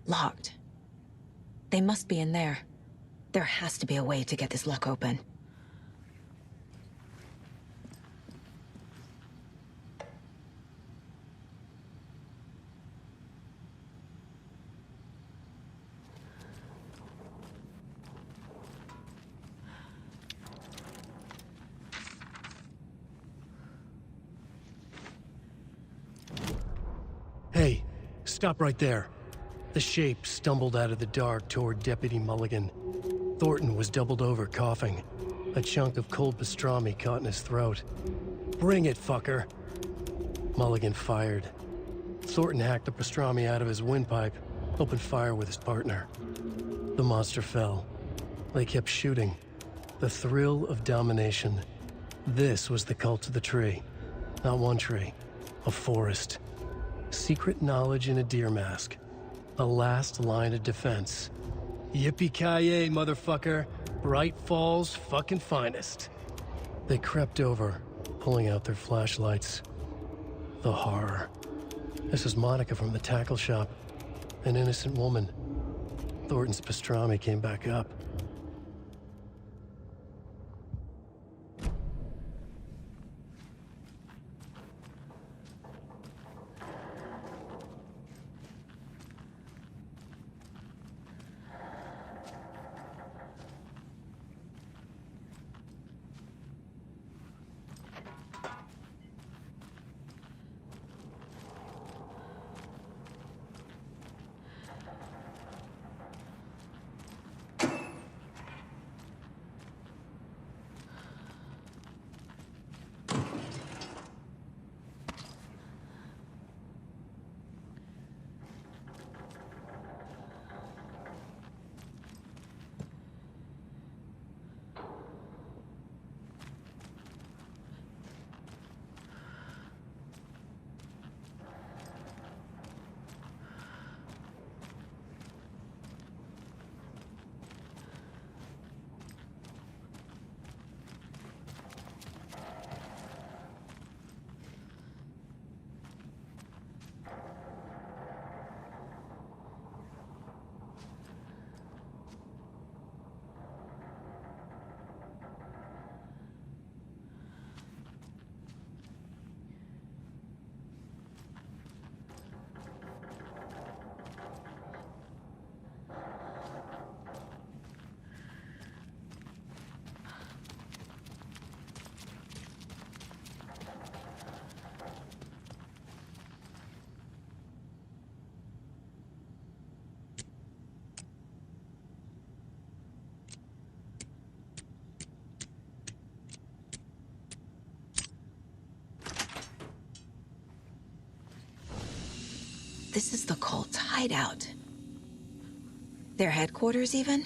Locked. They must be in there. There has to be a way to get this lock open. Hey, stop right there. The shape stumbled out of the dark toward Deputy Mulligan. Thornton was doubled over, coughing. A chunk of cold pastrami caught in his throat. Bring it, fucker! Mulligan fired. Thornton hacked the pastrami out of his windpipe, opened fire with his partner. The monster fell. They kept shooting. The thrill of domination. This was the cult of the tree. Not one tree. A forest. Secret knowledge in a deer mask. A last line of defense. Yippee-ki-yay, motherfucker. Bright Falls' fucking finest. They crept over, pulling out their flashlights. The horror. This is Monica from the tackle shop. An innocent woman. Thornton's pastrami came back up. This is the cult's hideout. Their headquarters, even?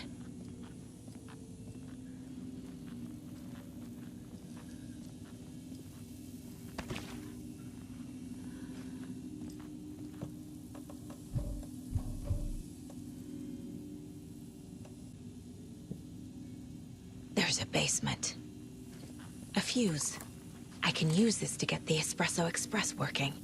There's a basement. A fuse. I can use this to get the Espresso Express working.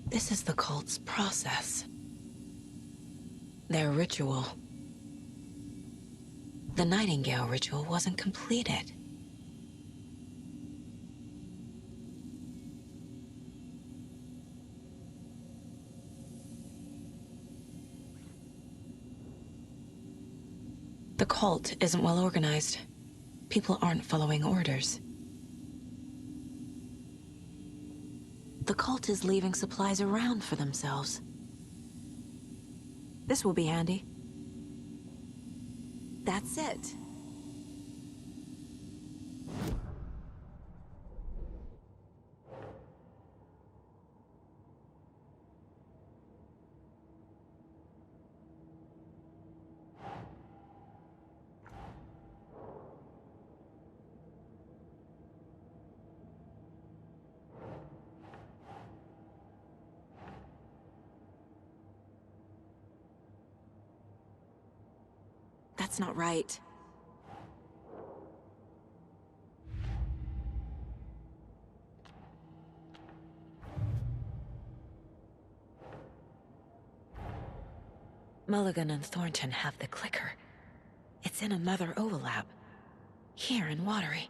This is the cult's process. Their ritual. The Nightingale ritual wasn't completed. The cult isn't well organized. People aren't following orders. The cult is leaving supplies around for themselves. This will be handy. That's it. That's not right. Mulligan and Thornton have the clicker. It's in another overlap. Here in Watery.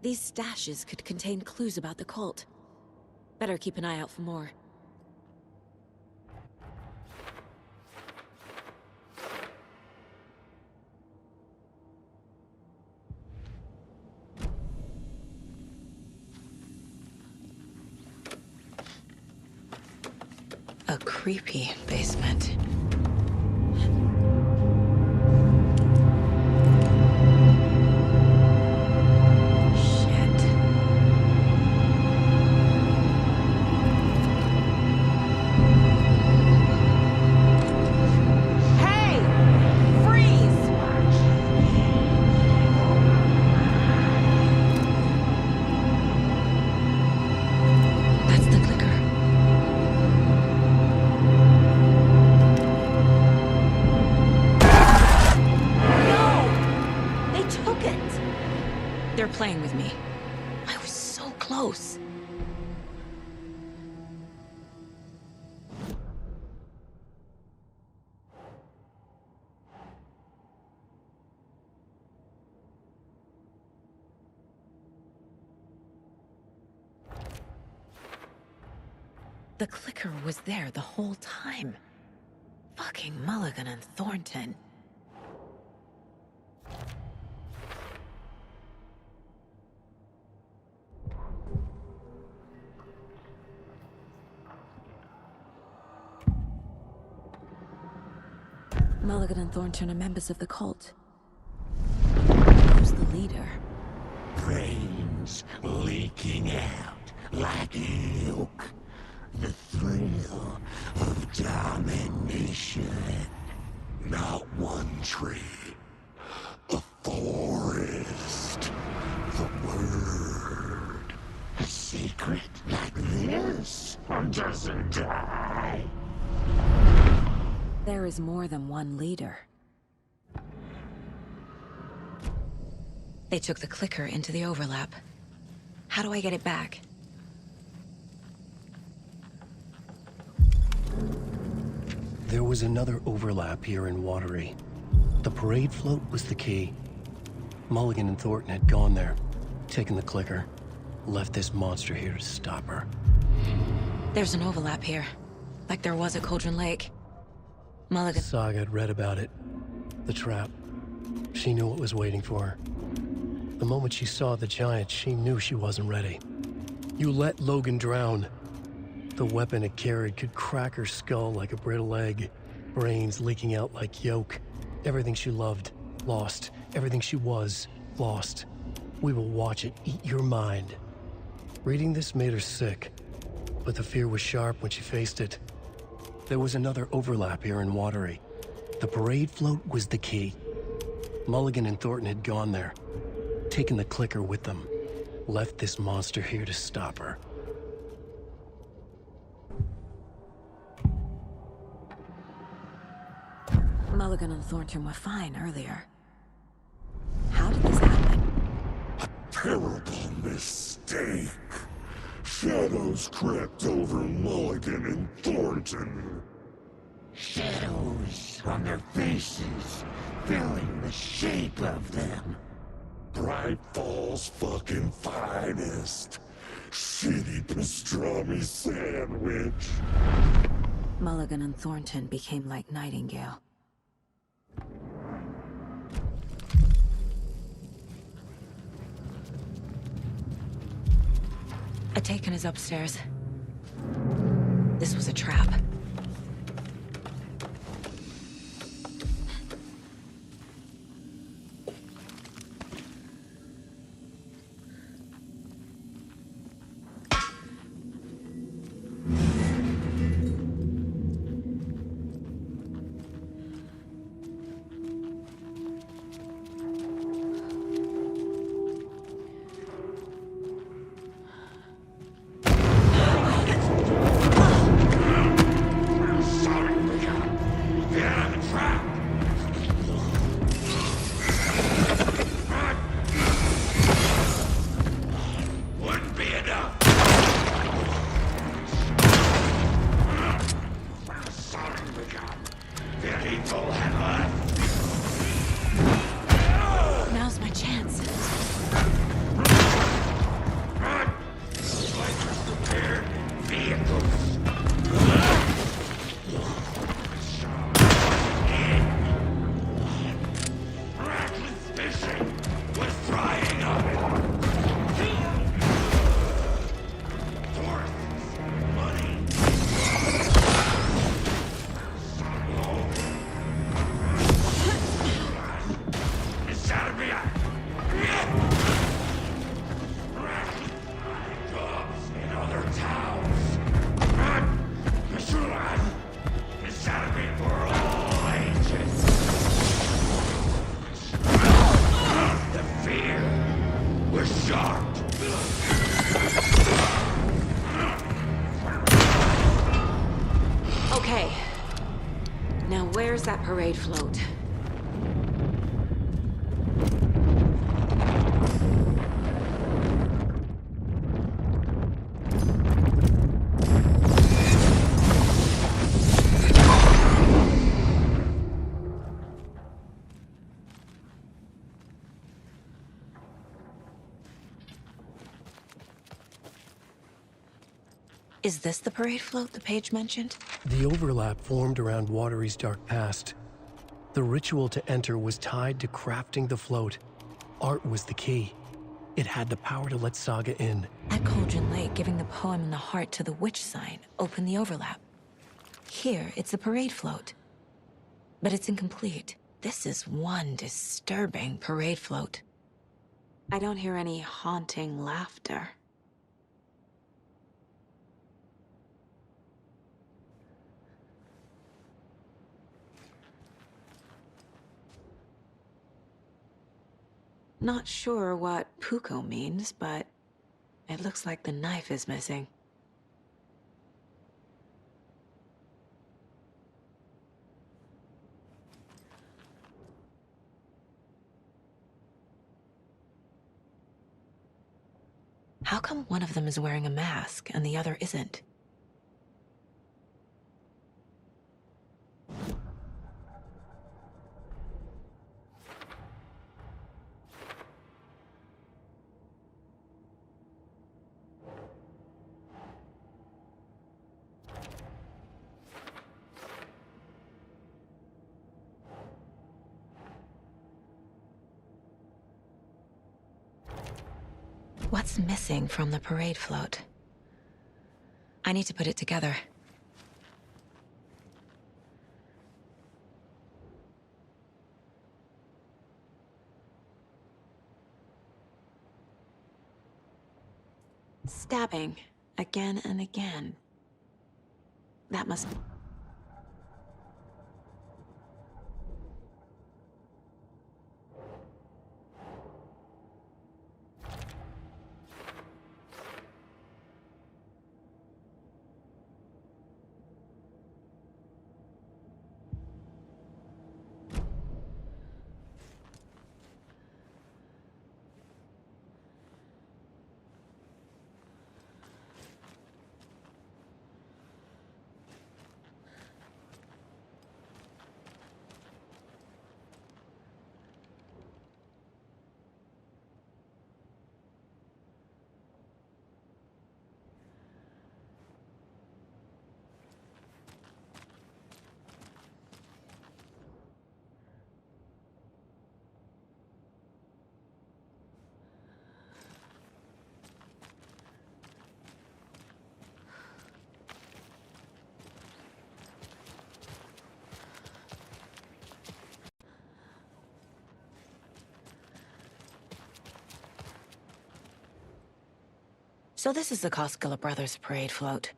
These stashes could contain clues about the cult. Better keep an eye out for more. A creepy basement. They're playing with me. I was so close. The clicker was there the whole time. Fucking Mulligan and Thornton. Mulligan and Thornton are members of the cult. Who's the leader? Brains leaking out like milk. The thrill of domination. Not one tree. A forest. The word. A secret like this doesn't die. There is more than one leader. They took the clicker into the overlap. How do I get it back? There was another overlap here in Watery. The parade float was the key. Mulligan and Thornton had gone there, taken the clicker, left this monster here to stop her. There's an overlap here, like there was at Cauldron Lake. Mulligan... Saga had read about it. The trap. She knew what was waiting for her. The moment she saw the giant, she knew she wasn't ready. You let Logan drown. The weapon it carried could crack her skull like a brittle egg, brains leaking out like yolk. Everything she loved, lost. Everything she was, lost. We will watch it eat your mind. Reading this made her sick, but the fear was sharp when she faced it. There was another overlap here in Watery. The parade float was the key. Mulligan and Thornton had gone there, taken the clicker with them, left this monster here to stop her. Mulligan and Thornton were fine earlier. How did this happen? Terrible mistake. Shadows crept over Mulligan and Thornton. Shadows on their faces, filling the shape of them. Bright Falls fucking finest. Shitty pastrami sandwich. Mulligan and Thornton became like Nightingale. Ataken is upstairs. This was a trap. Now's my chance. Okay. Now where's that parade float? Is this the parade float the page mentioned? The overlap formed around Watery's dark past. The ritual to enter was tied to crafting the float. Art was the key. It had the power to let Saga in. At Cauldron Lake, giving the poem and the heart to the witch sign opened the overlap. Here, it's the parade float. But it's incomplete. This is one disturbing parade float. I don't hear any haunting laughter. Not sure what Puko means, but it looks like the knife is missing. How come one of them is wearing a mask and the other isn't? What's missing from the parade float? I need to put it together. Stabbing again and again. That must... So this is the Koskela Brothers parade float.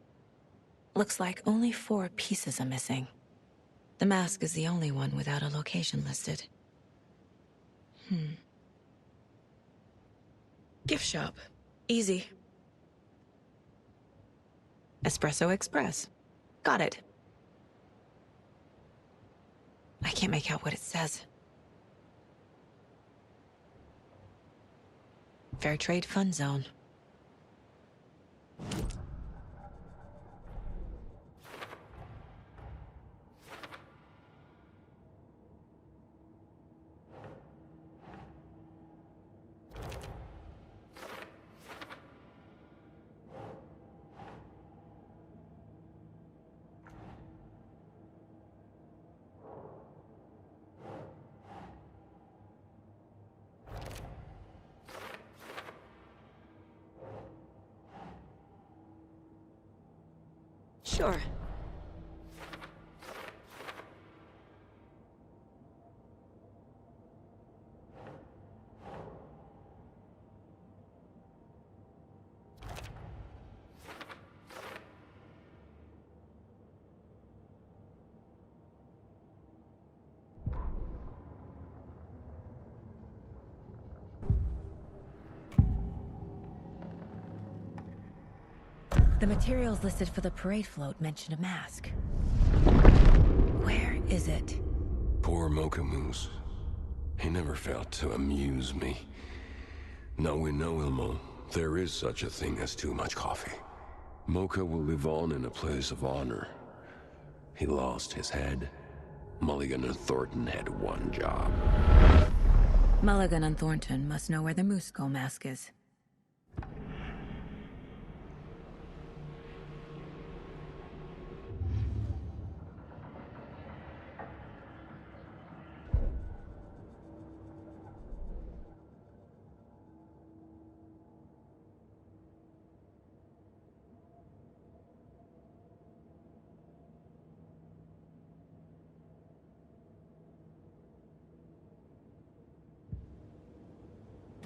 Looks like only 4 pieces are missing. The mask is the only one without a location listed. Gift shop. Easy. Espresso Express. Got it. I can't make out what it says. Fair Trade Fund Zone. Sure. The materials listed for the parade float mention a mask. Where is it? Poor Mocha Moose. He never failed to amuse me. Now we know, Ilmo, there is such a thing as too much coffee. Mocha will live on in a place of honor. He lost his head. Mulligan and Thornton had one job. Mulligan and Thornton must know where the Moose Skull mask is.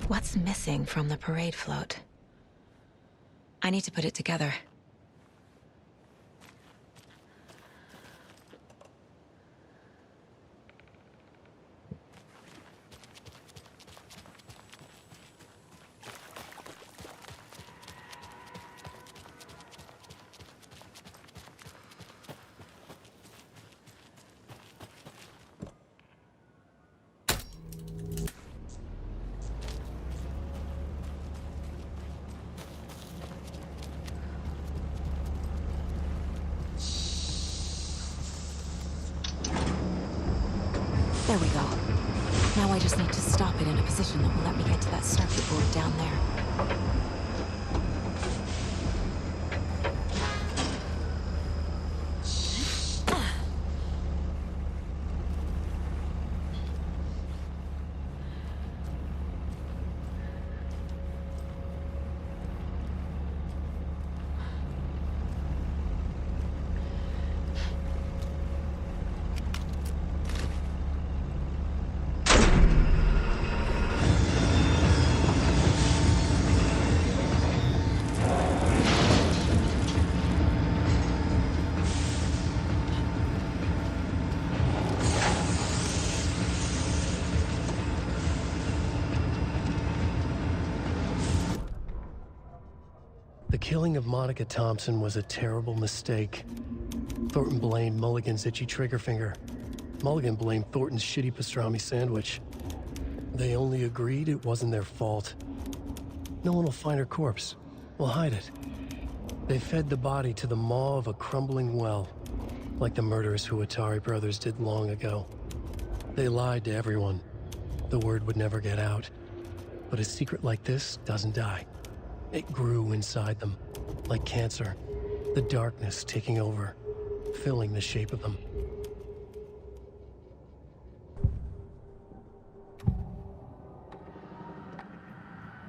What's missing from the parade float? I need to put it together. There we go. Now I just need to stop it in a position that will let me get to that circuit board down there. The killing of Monica Thompson was a terrible mistake. Thornton blamed Mulligan's itchy trigger finger. Mulligan blamed Thornton's shitty pastrami sandwich. They only agreed it wasn't their fault. No one will find her corpse. We'll hide it. They fed the body to the maw of a crumbling well, like the murderous Huatari brothers did long ago. They lied to everyone. The word would never get out. But a secret like this doesn't die. It grew inside them, like cancer, the darkness taking over, filling the shape of them.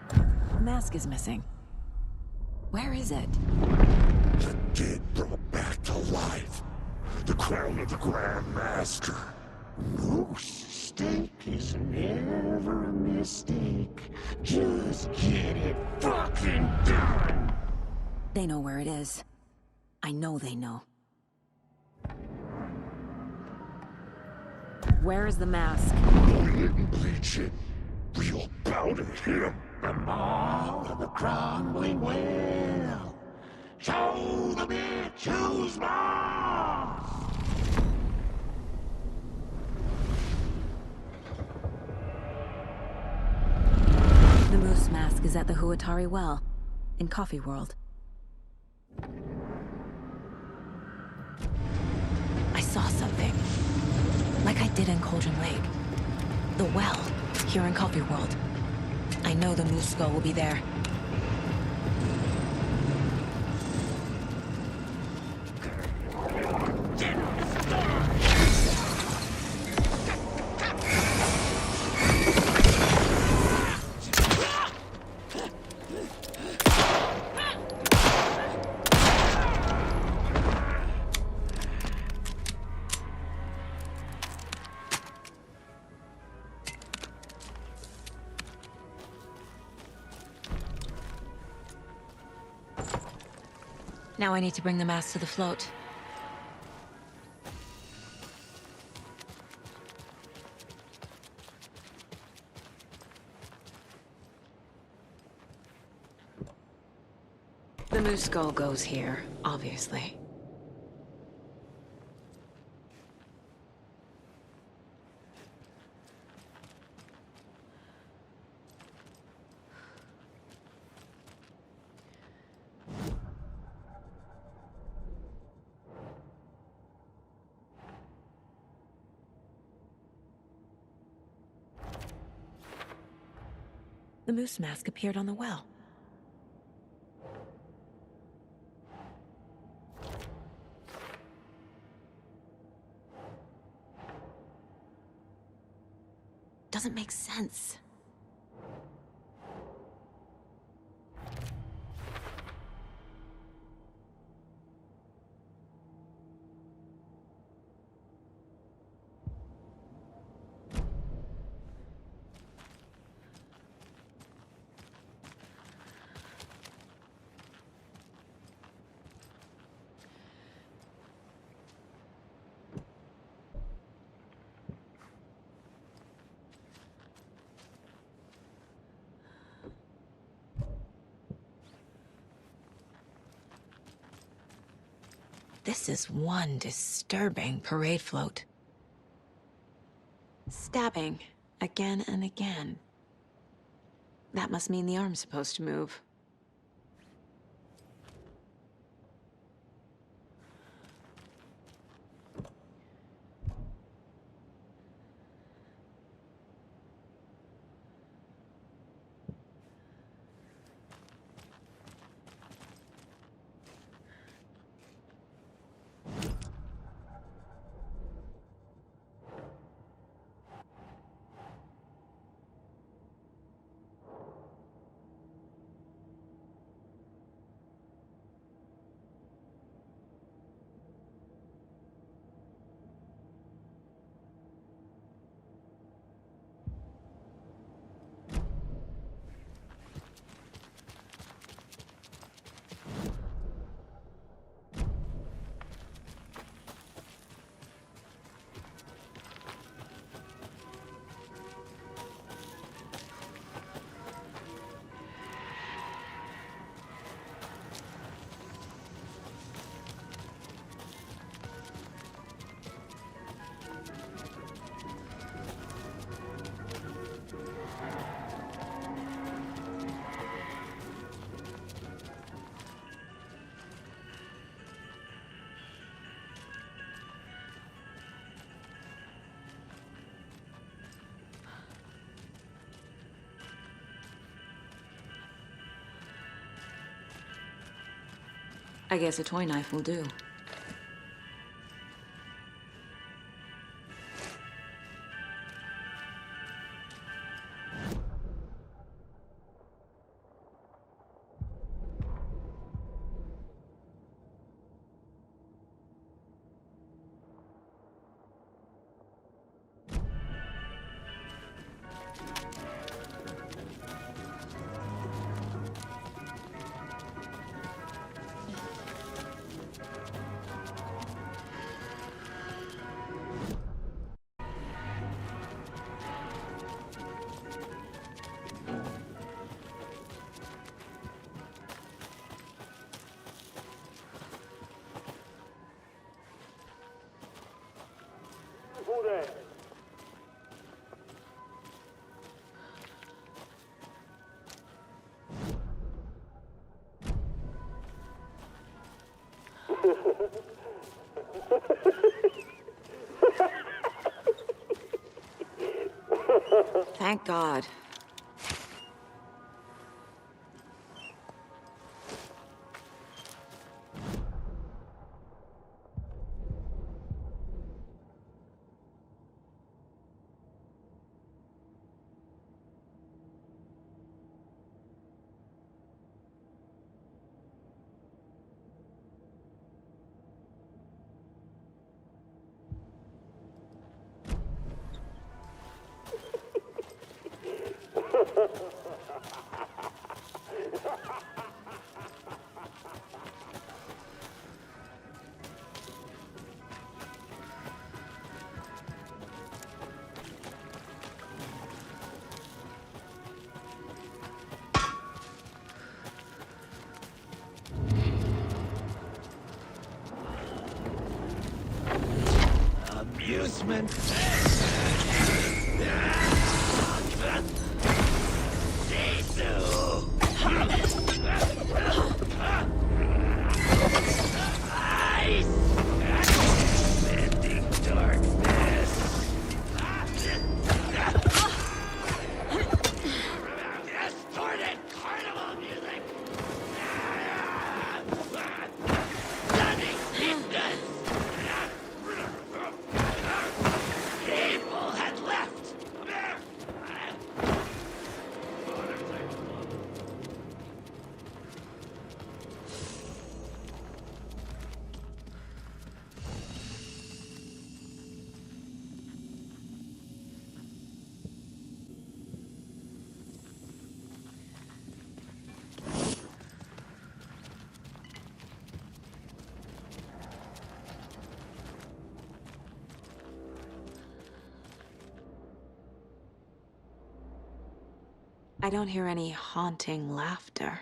The mask is missing. Where is it? The dead brought back to life. The crown of the Grand Master. Moose steak is never a mistake. Just get it fucking done! They know where it is. I know they know. Where is the mask? We didn't bleach it. Real powder him. The maw of the crumbling well. Show the bitch who's boss! The moose mask is at the Huatari well, in Coffee World. I saw something. Like I did in Cauldron Lake. The well, here in Coffee World. I know the moose skull will be there. Now I need to bring the mask to the float. The moose skull goes here, obviously. The moose mask appeared on the well. Doesn't make sense. This is one disturbing parade float. Stabbing again and again. That must mean the arm's supposed to move. I guess a toy knife will do. Thank God. Amusement. I don't hear any haunting laughter.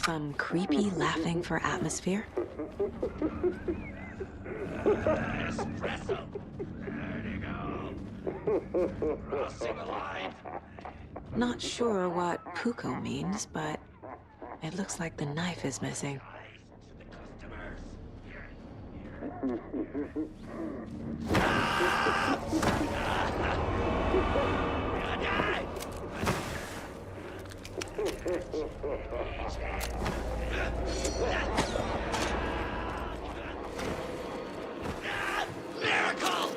Some creepy laughing for atmosphere? Espresso. There you go. Crossing the line. Not sure what puko means, but it looks like the knife is missing. Miracle!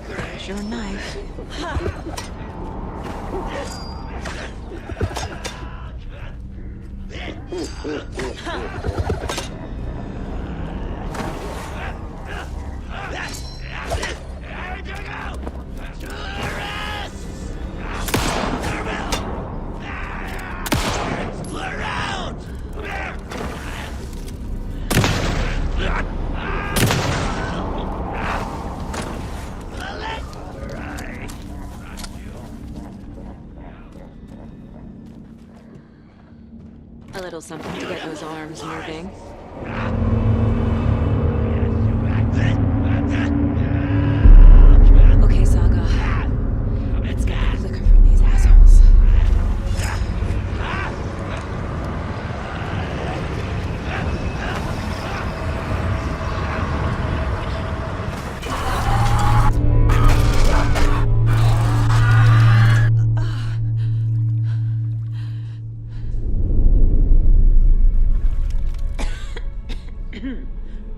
There's your knife. A little something to get those arms moving. Okay, Saga. Let's get the liquor from these assholes.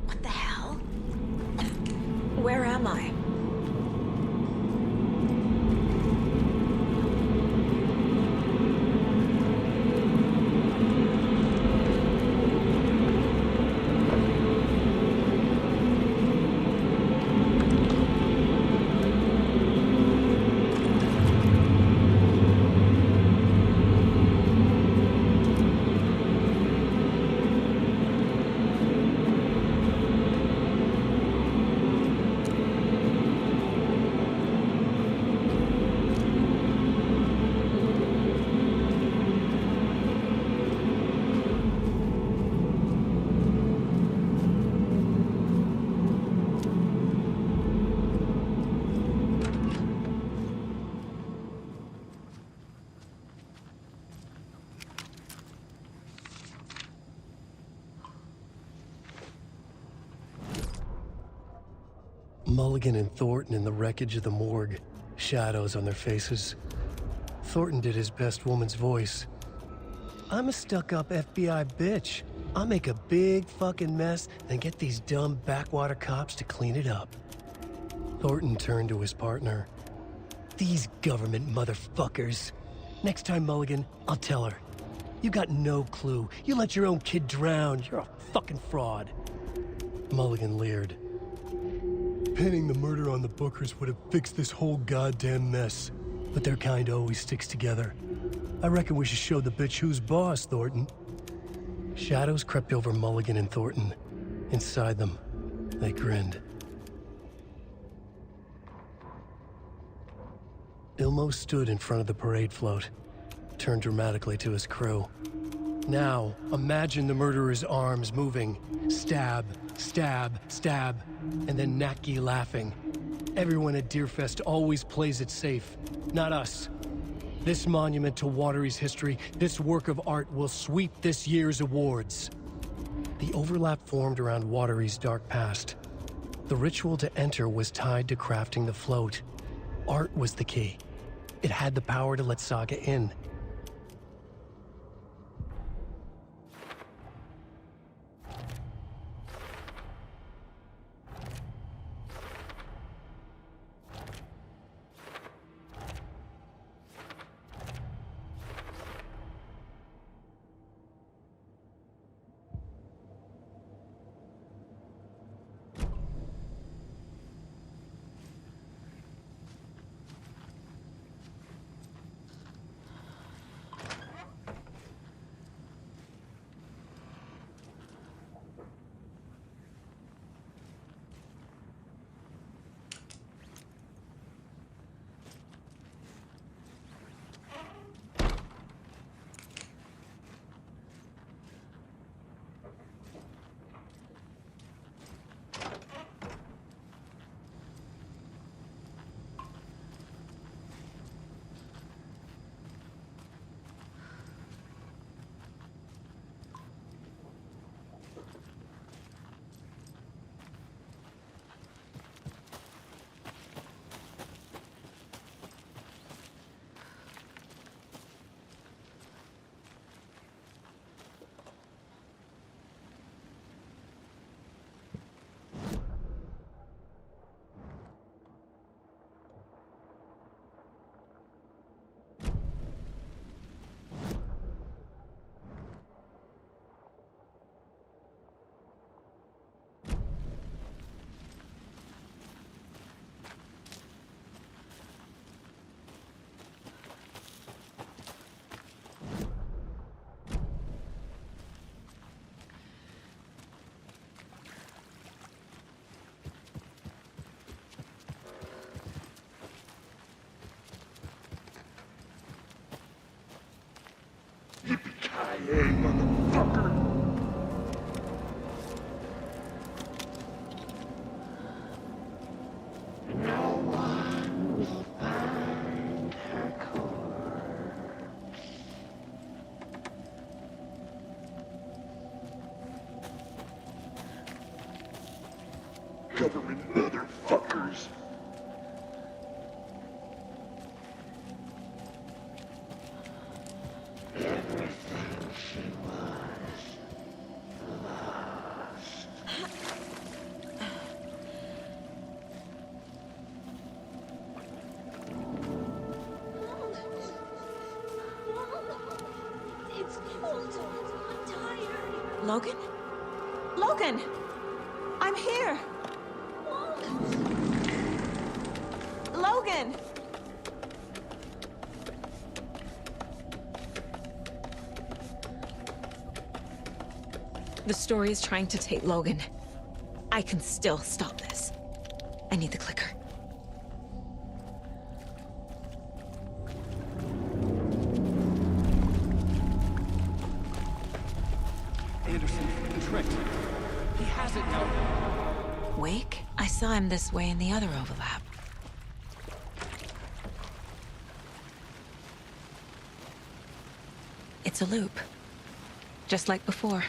What the hell? Where am I? Mulligan and Thornton in the wreckage of the morgue. Shadows on their faces. Thornton did his best woman's voice. I'm a stuck-up FBI bitch. I'll make a big fucking mess, then get these dumb backwater cops to clean it up. Thornton turned to his partner. These government motherfuckers. Next time, Mulligan, I'll tell her. You got no clue. You let your own kid drown. You're a fucking fraud. Mulligan leered. Pinning the murder on the Bookers would have fixed this whole goddamn mess. But their kind always sticks together. I reckon we should show the bitch who's boss, Thornton. Shadows crept over Mulligan and Thornton. Inside them, they grinned. Ilmo stood in front of the parade float, turned dramatically to his crew. Now, imagine the murderer's arms moving. Stab, stab, stab, and then Naki laughing. Everyone at Deerfest always plays it safe, not us. This monument to Watery's history, this work of art will sweep this year's awards. The overlap formed around Watery's dark past. The ritual to enter was tied to crafting the float. Art was the key. It had the power to let Saga in. CIA, motherfucker! No one will find her corpse. Government motherfuckers. Everything she was lost. It's cold. I'm tired. Logan? Logan! I'm here! Logan! The story is trying to take Logan. I can still stop this. I need the clicker. Anderson, been tricked. He has it now. Wake? I saw him this way in the other overlap. It's a loop. Just like before.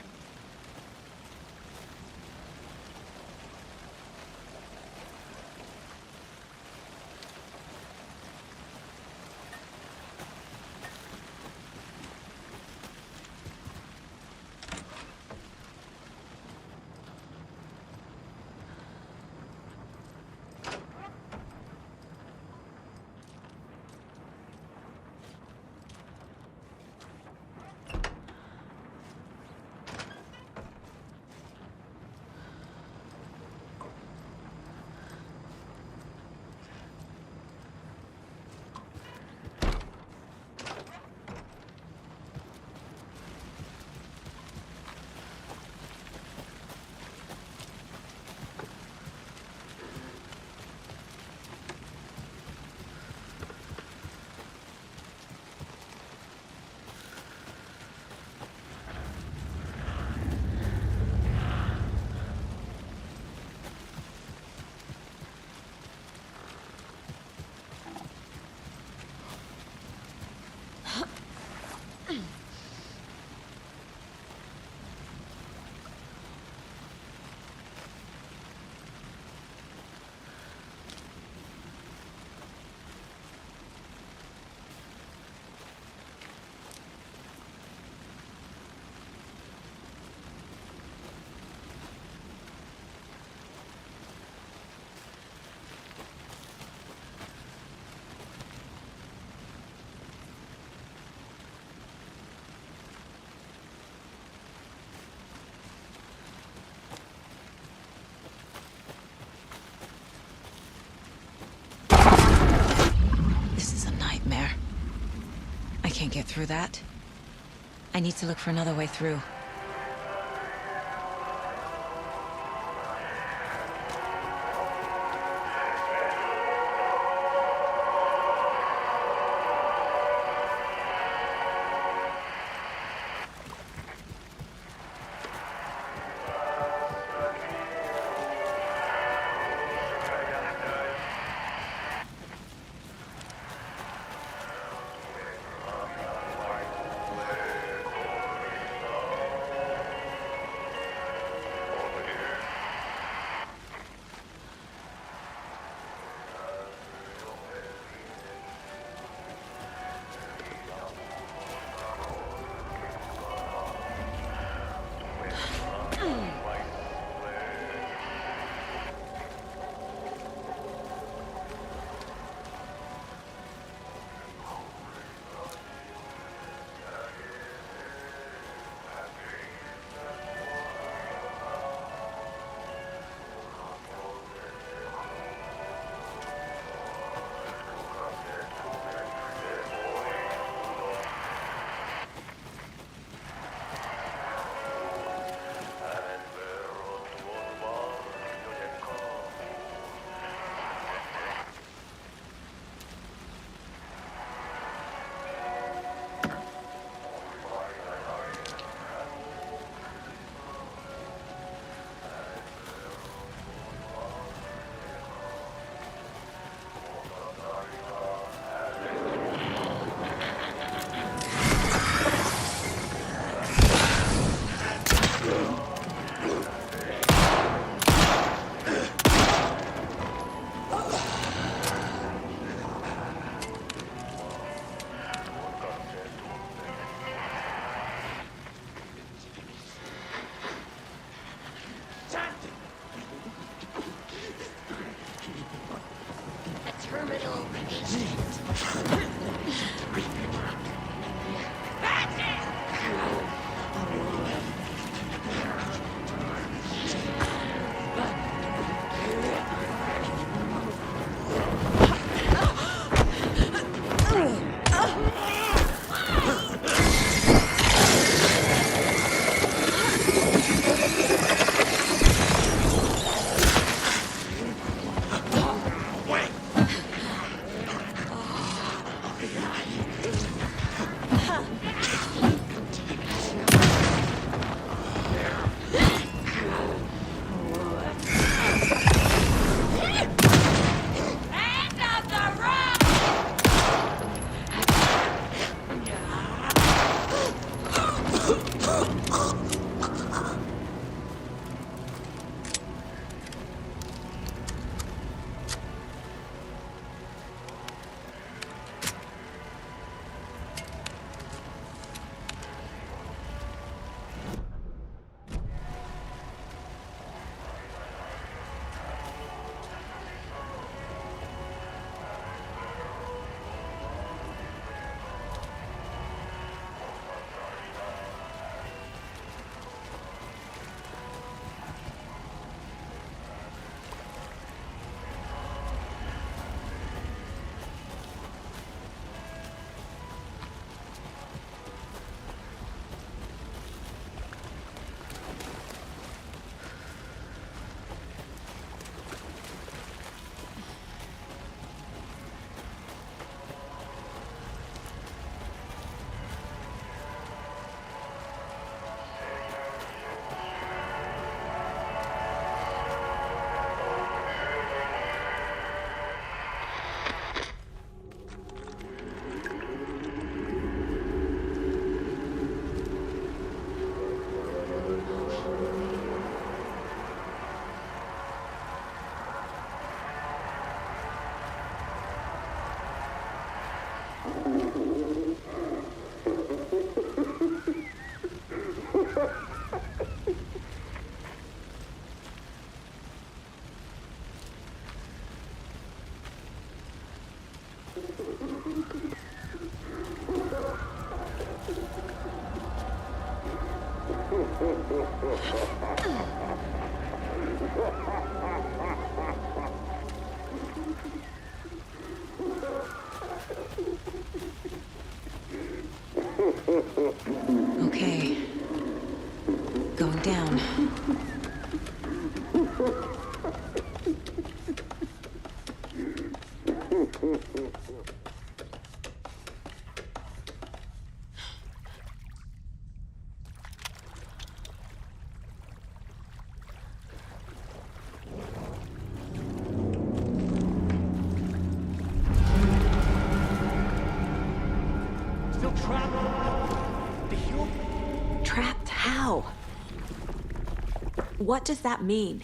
I can't get through that. I need to look for another way through. Okay. Going down. Still trapped. Trapped how? What does that mean?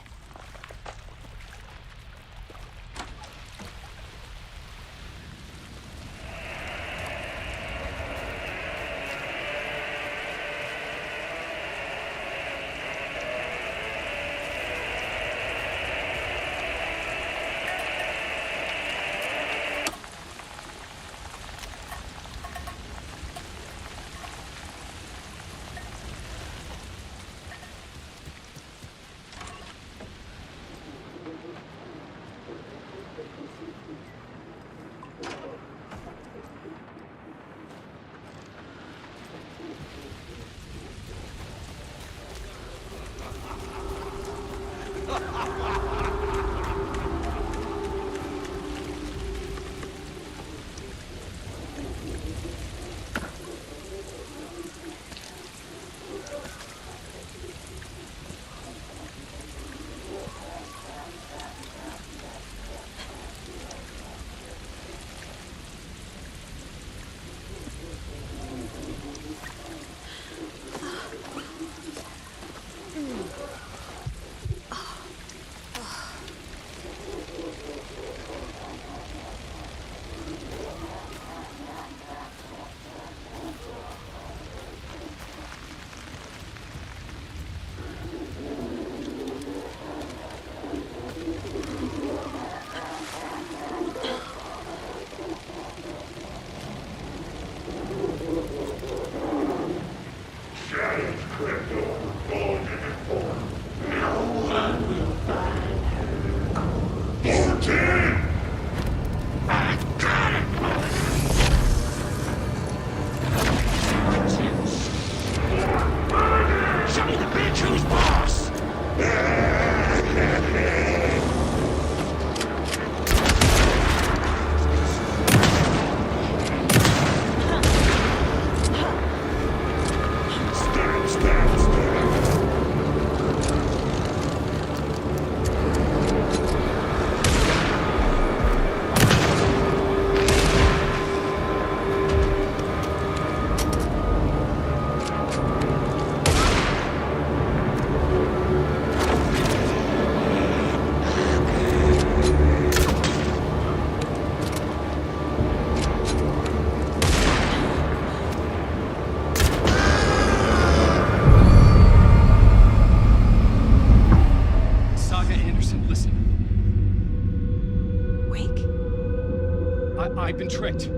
I've been tricked.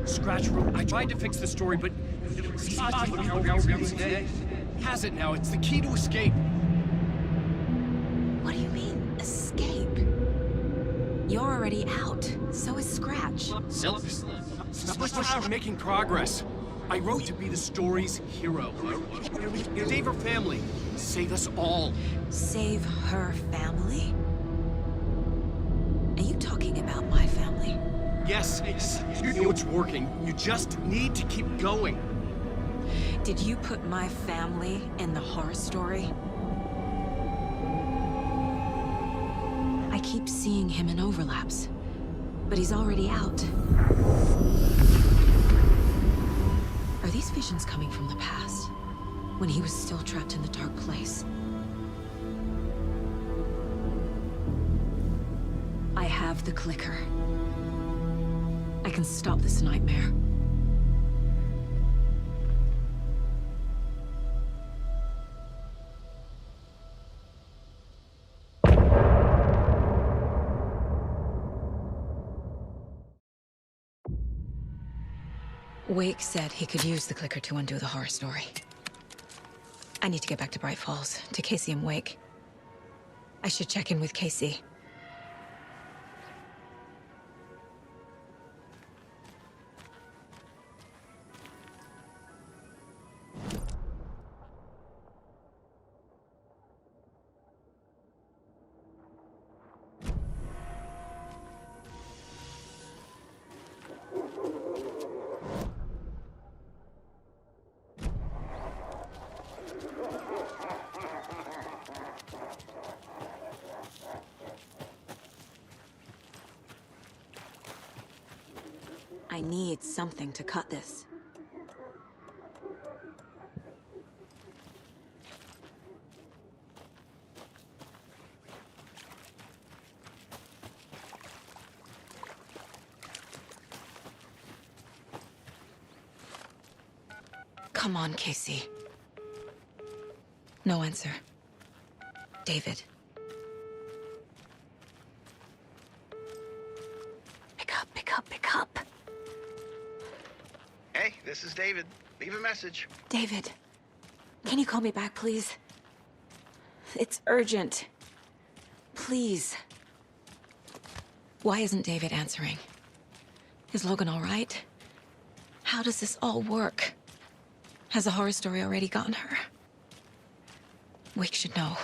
Scratch Room. I tried to fix the story, but has it now. It's the key to escape. What do you mean, escape? You're already out. So is Scratch. We're making progress. I wrote to be the story's hero. Save her family. Save us all. Save her family? Are you talking about my family? Yes, you know it's working. You just need to keep going. Did you put my family in the horror story? I keep seeing him in overlaps, but he's already out. Are these visions coming from the past, when he was still trapped in the dark place? I have the clicker. I can stop this nightmare. Wake said he could use the clicker to undo the horror story. I need to get back to Bright Falls, to Casey and Wake. I should check in with Casey. I need something to cut this. Come on, Casey. No answer. David. Pick up, pick up, pick up. Hey, this is David. Leave a message. David, can you call me back, please? It's urgent. Please. Why isn't David answering? Is Logan all right? How does this all work? Has the horror story already gotten her? Wake should know.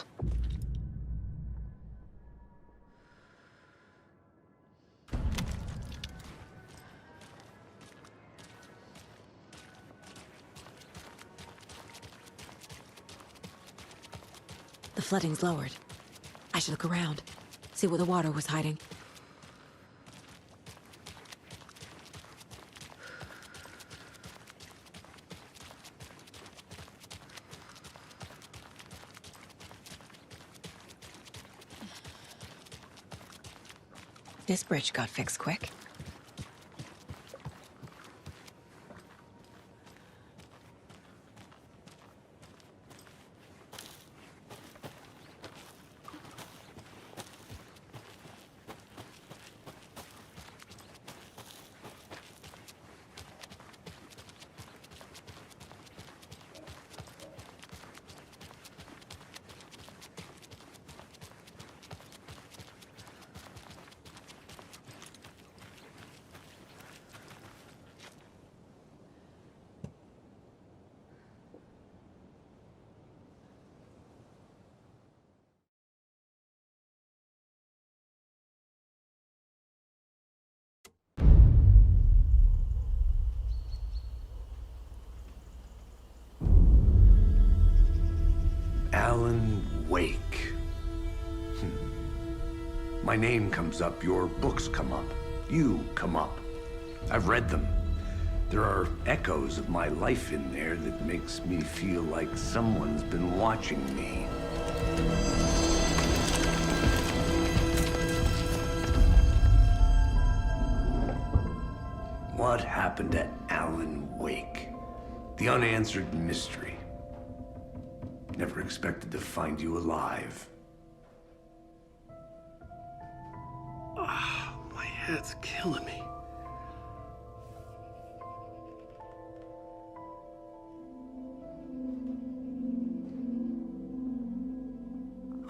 The flooding's lowered. I should look around, see where the water was hiding. This bridge got fixed quick. Alan Wake. My name comes up, your books come up, you come up. I've read them. There are echoes of my life in there that makes me feel like someone's been watching me. What happened to Alan Wake? The unanswered mystery. Never expected to find you alive. My head's killing me.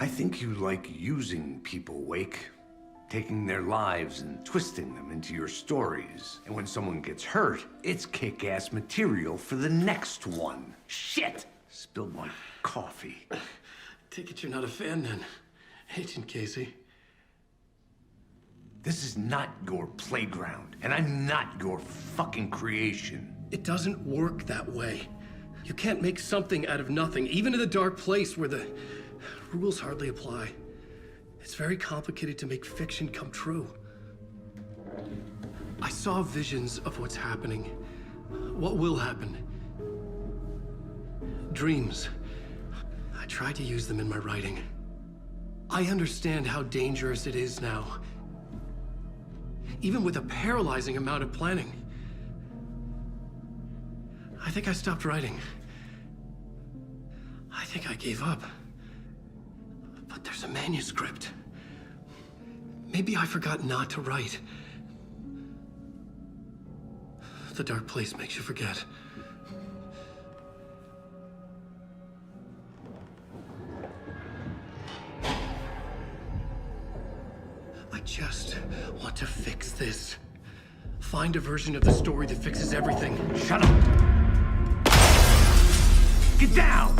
think you like using people, Wake. Taking their lives and twisting them into your stories. And when someone gets hurt, it's kick-ass material for the next one. Shit! Spilled my coffee. Take it you're not a fan then, Agent Casey. This is not your playground, and I'm not your fucking creation. It doesn't work that way. You can't make something out of nothing, even in the dark place where the rules hardly apply. It's very complicated to make fiction come true. I saw visions of what's happening, what will happen. Dreams. I tried to use them in my writing. I understand how dangerous it is now, even with a paralyzing amount of planning. I think I stopped writing. I think I gave up. But there's a manuscript. Maybe I forgot not to write. The dark place makes you forget. I just want to fix this. Find a version of the story that fixes everything. Shut up! Get down!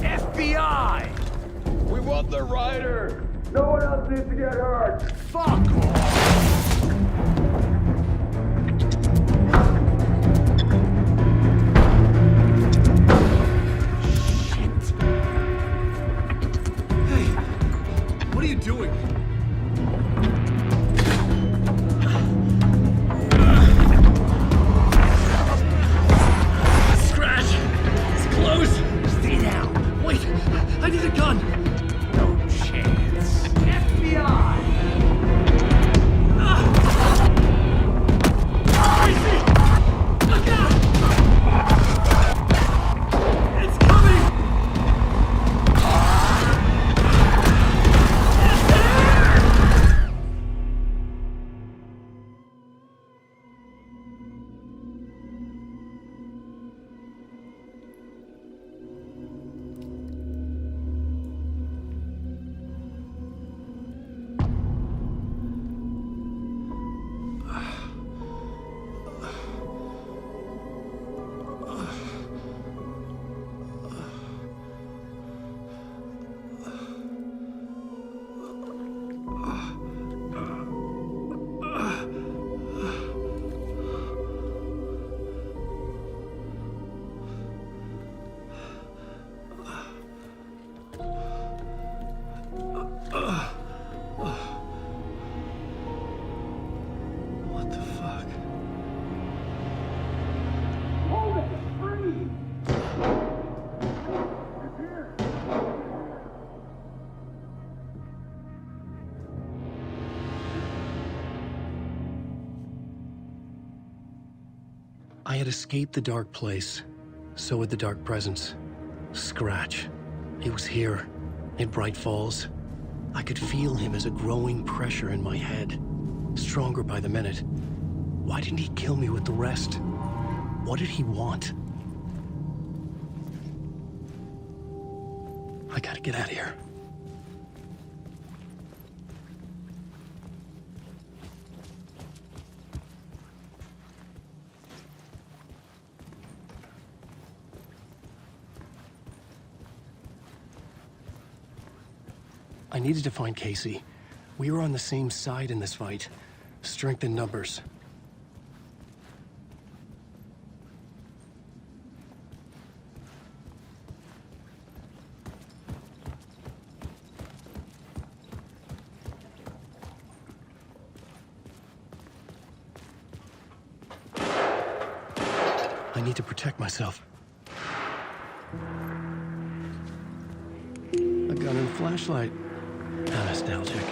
FBI! We want the writer! No one else needs to get hurt! Fuck off! What are you doing? Scratch! It's close! Stay down! Wait! I need a gun! No chance. FBI! Crazy! Look out! It's coming! What the fuck? Hold it! Freeze! I had escaped the dark place. So had the dark presence. Scratch. It was here, in Bright Falls. I could feel him as a growing pressure in my head. Stronger by the minute. Why didn't he kill me with the rest? What did he want? I gotta get out of here. I needed to find Casey. We were on the same side in this fight. Strength in numbers. I need to protect myself. A gun and flashlight. How nostalgic.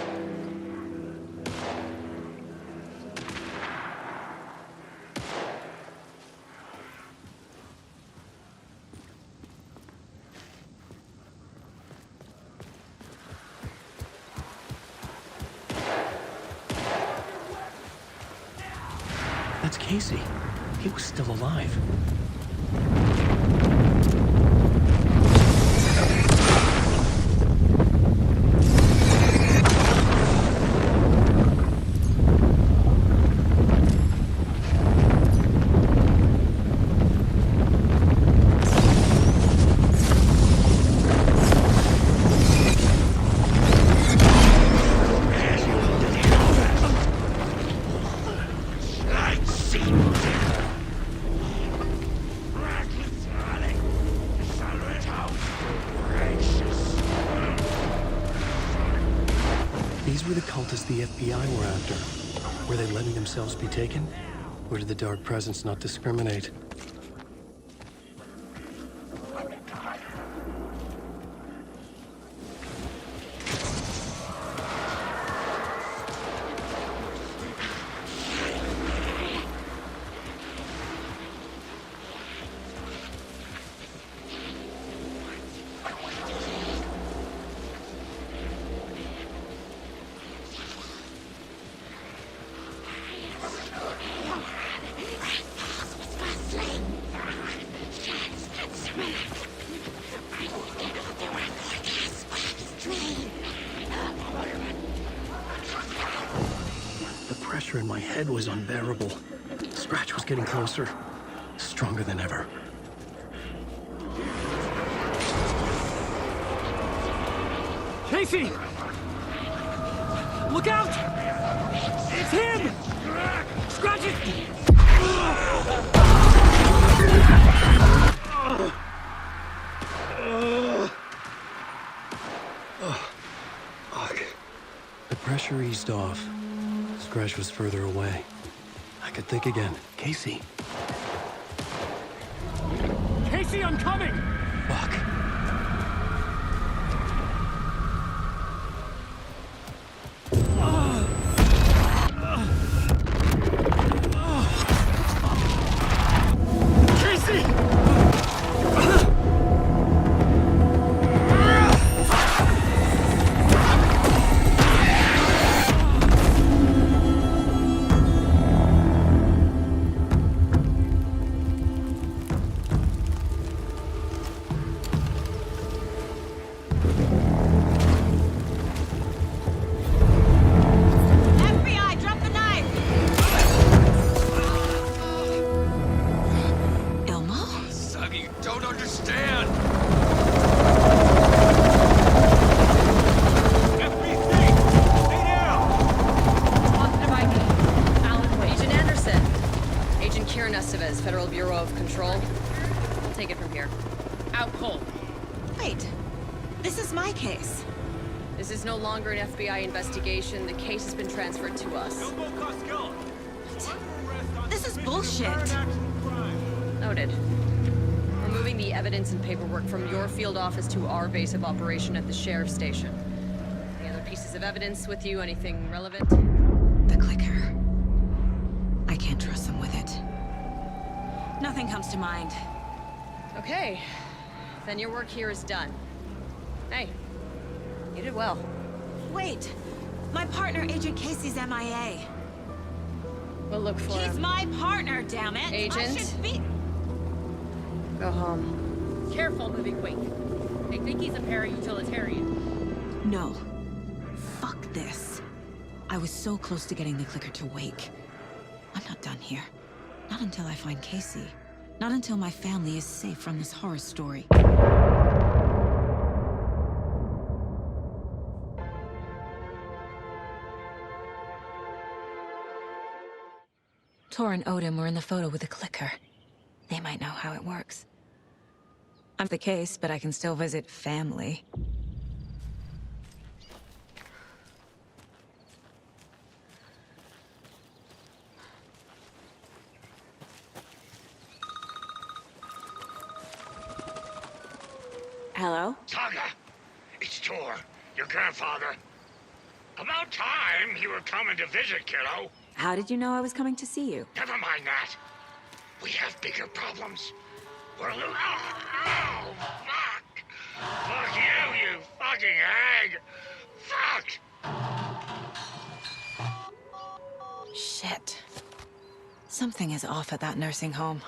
That's Casey. He was still alive. These were the cultists the FBI were after. Were they letting themselves be taken? Or did the Dark Presence not discriminate? The pressure in my head was unbearable. Scratch was getting closer, stronger than ever. Casey! Look out! It's him! Scratch it! The pressure eased off. Scratch was further away. I could think again. Casey. Casey, I'm coming! Fuck. Federal Bureau of Control. We'll take it from here. Out cold. Wait. This is my case. This is no longer an FBI investigation. The case has been transferred to us. This is bullshit. Noted. We're moving the evidence and paperwork from your field office to our base of operation at the sheriff's station. Any other pieces of evidence with you? Anything relevant? The clicker. I can't trust them with it. Nothing comes to mind. Okay. Then your work here is done. Hey, you did well. Wait! My partner, Agent Casey's MIA. We'll look for him. He's my partner, damn it! Agent? I should be... Go home. Careful, moving quick. They think he's a para-utilitarian. No. Fuck this. I was so close to getting the clicker to wake. I'm not done here. Not until I find Casey. Not until my family is safe from this horror story. Tor and Odin were in the photo with the clicker. They might know how it works. I'm the case, but I can still visit family. Hello? Saga, it's Tor, your grandfather. About time you were coming to visit, kiddo. How did you know I was coming to see you? Never mind that. We have bigger problems. We're a little... Oh, fuck! Fuck you, you fucking hag! Fuck! Shit. Something is off at that nursing home.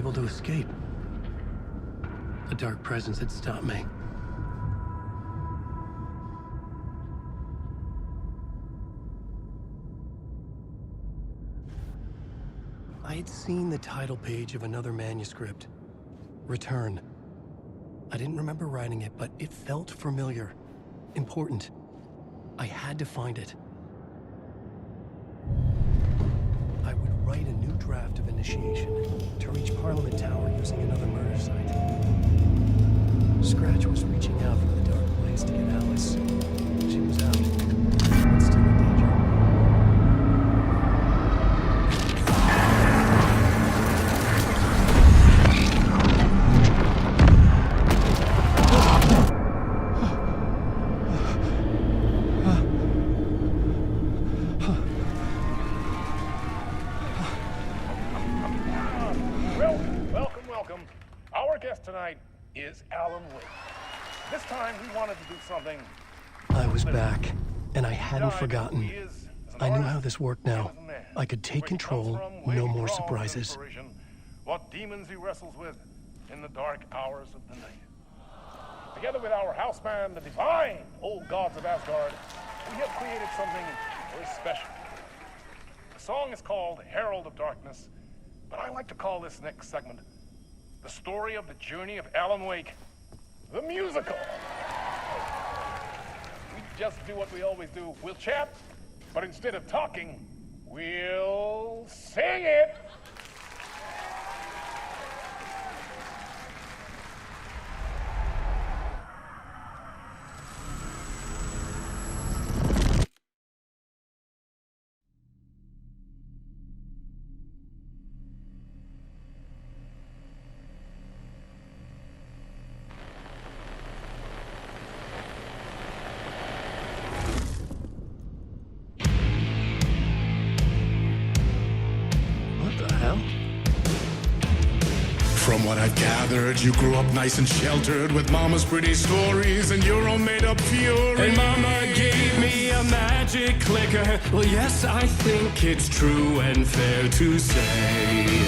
able to escape. A dark presence had stopped me. I had seen the title page of another manuscript. Return. I didn't remember writing it, but it felt familiar. Important. I had to find it. I would write a new draft of initiation to reach Parliament Tower using another murder site. Scratch was reaching out from the dark place to get Alice. She was out, but still in danger. Welcome. Our guest tonight is Alan Wake. This time we wanted to do something. I was back, and I hadn't forgotten. I knew how this worked now. I could take control, no more surprises. What demons he wrestles with in the dark hours of the night. Together with our house band, the divine old gods of Asgard, we have created something very special. The song is called Herald of Darkness, but I like to call this next segment the story of the journey of Alan Wake, the musical. We just do what we always do. We'll chat, but instead of talking, we'll sing it. From what I've gathered, you grew up nice and sheltered with mama's pretty stories and your own made-up fury. And mama gave me a magic clicker. Well, yes, I think it's true and fair to say.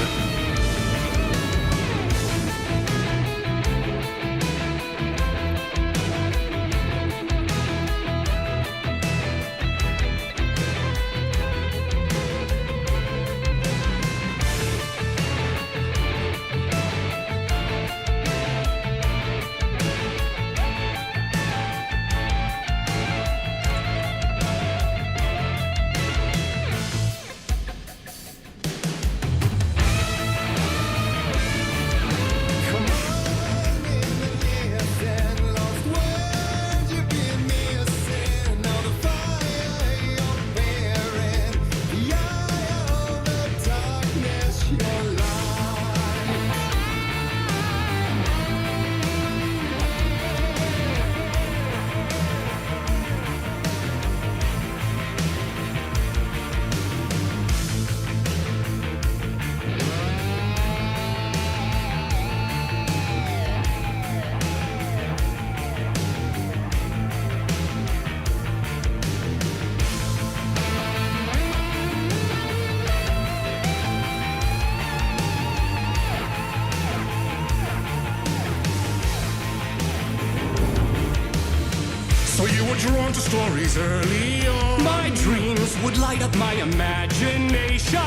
Drawn to stories early on. My dreams would light up my imagination.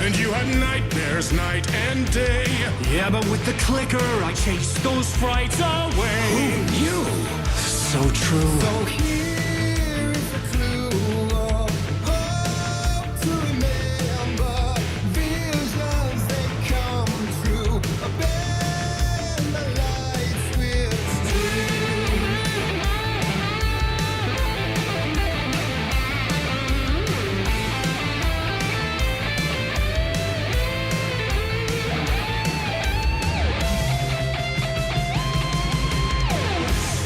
And you had nightmares night and day. Yeah, but with the clicker, I chased those frights away. Who knew? So true. So here is the clue of hope to remember. Visions, they come true. Bend the lights with steel.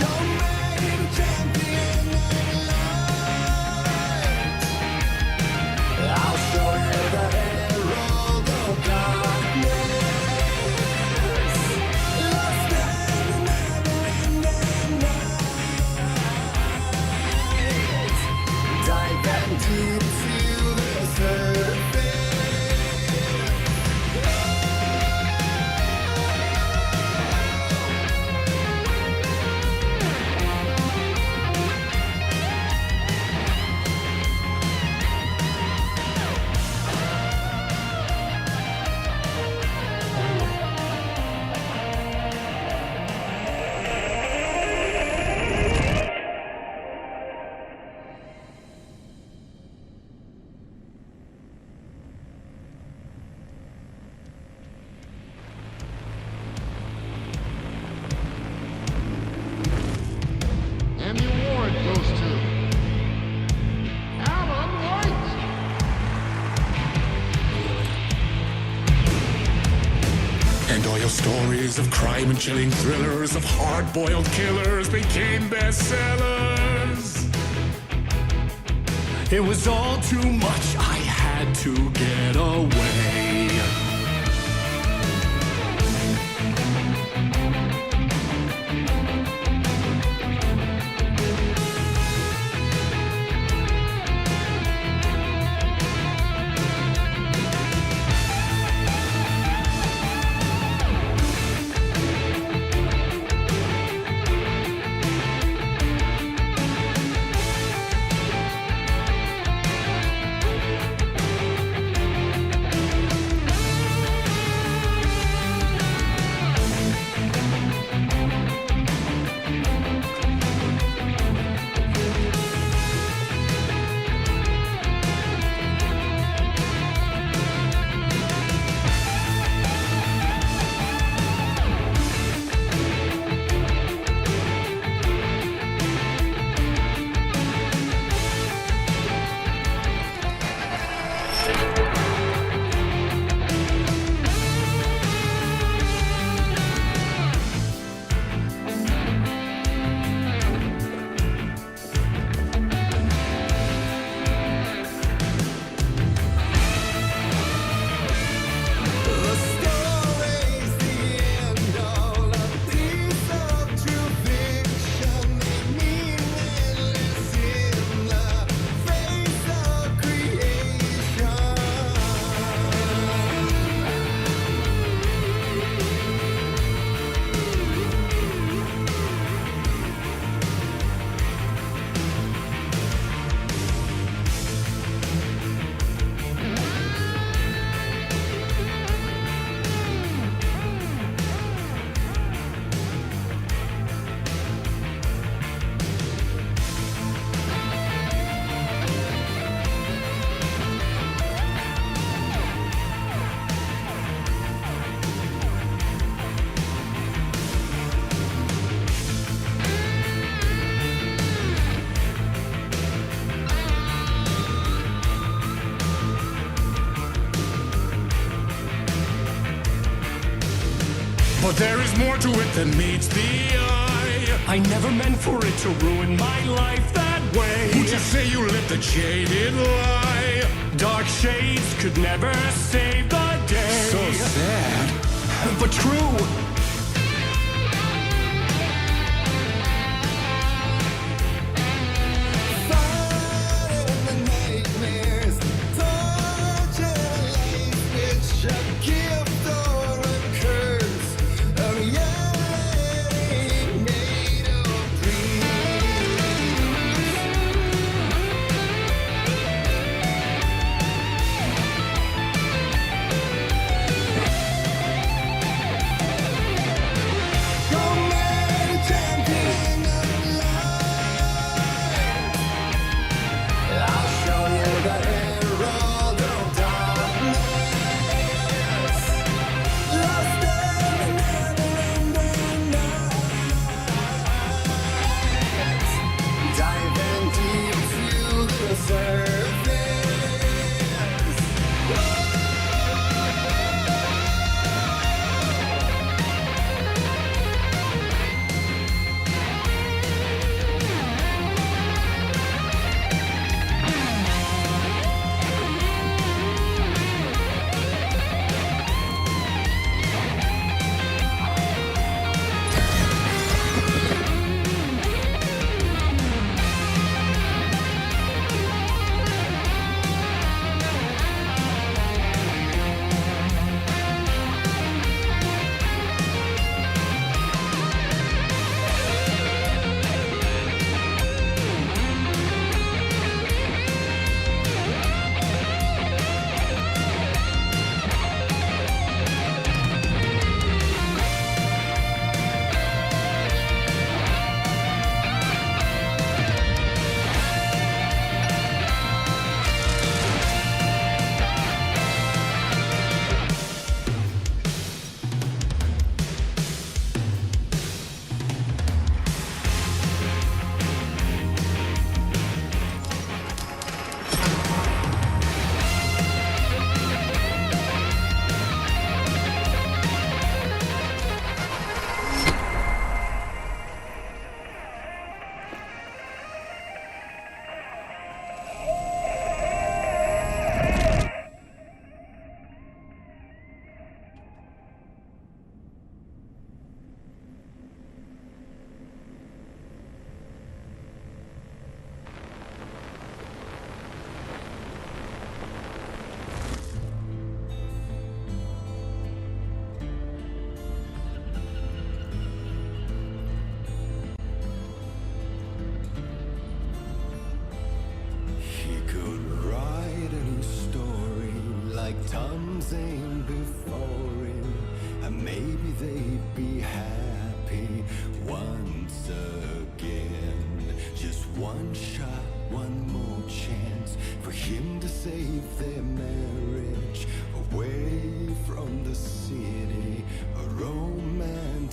So many champions. Stories of crime and chilling thrillers of hard-boiled killers became bestsellers. It was all too much, I had to get away. But there is more to it than meets the eye. I never meant for it to ruin my life that way. Who'd you say you lit the jaded lie? Dark shades could never save the day. So sad, but true.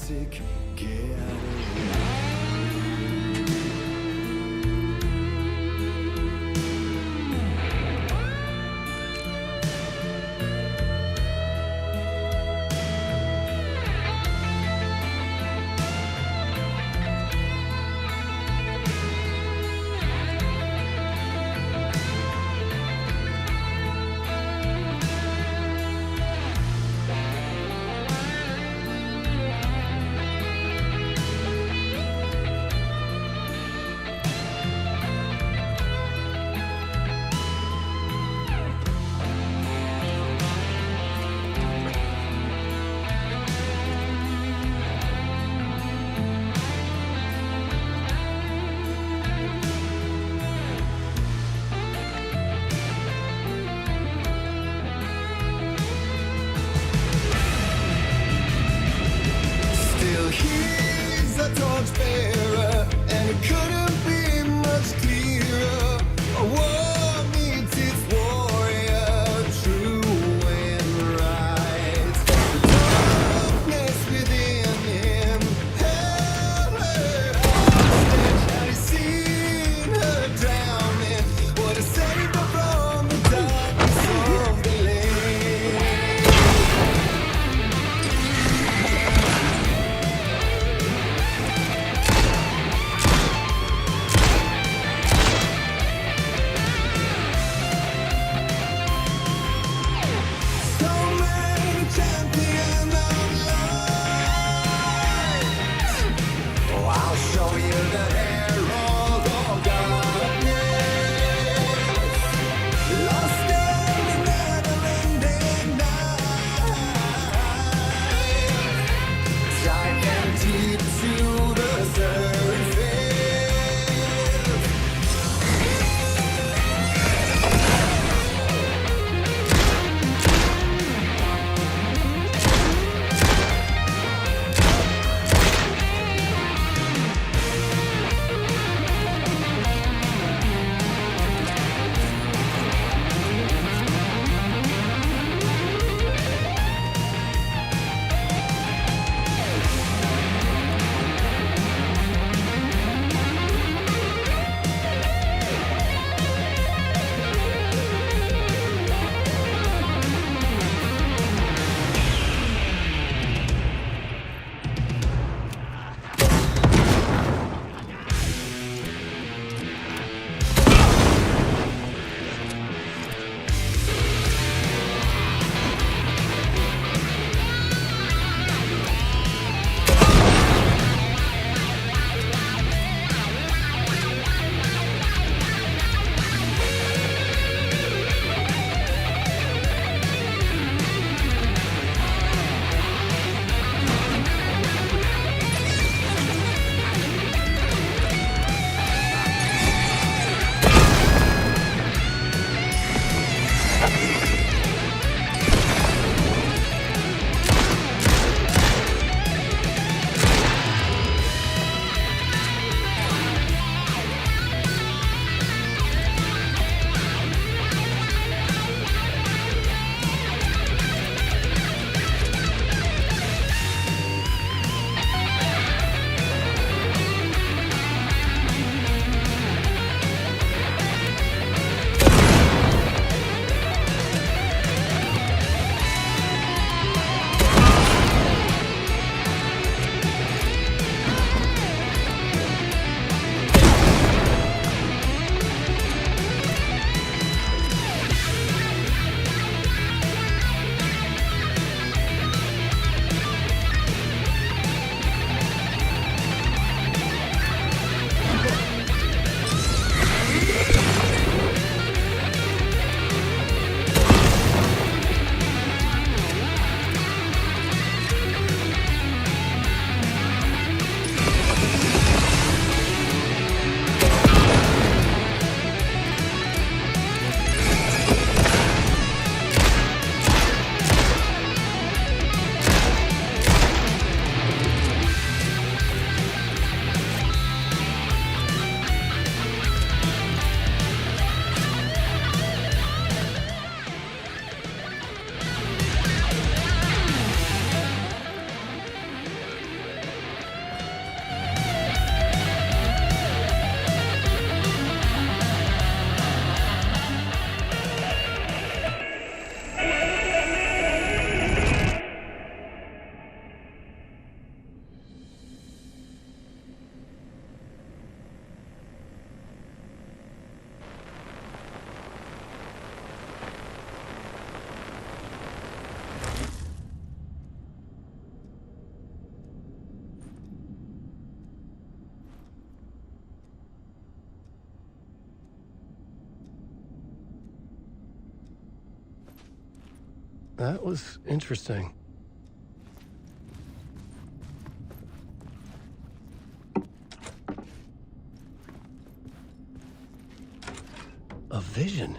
sick, get out of here. That was interesting. A vision.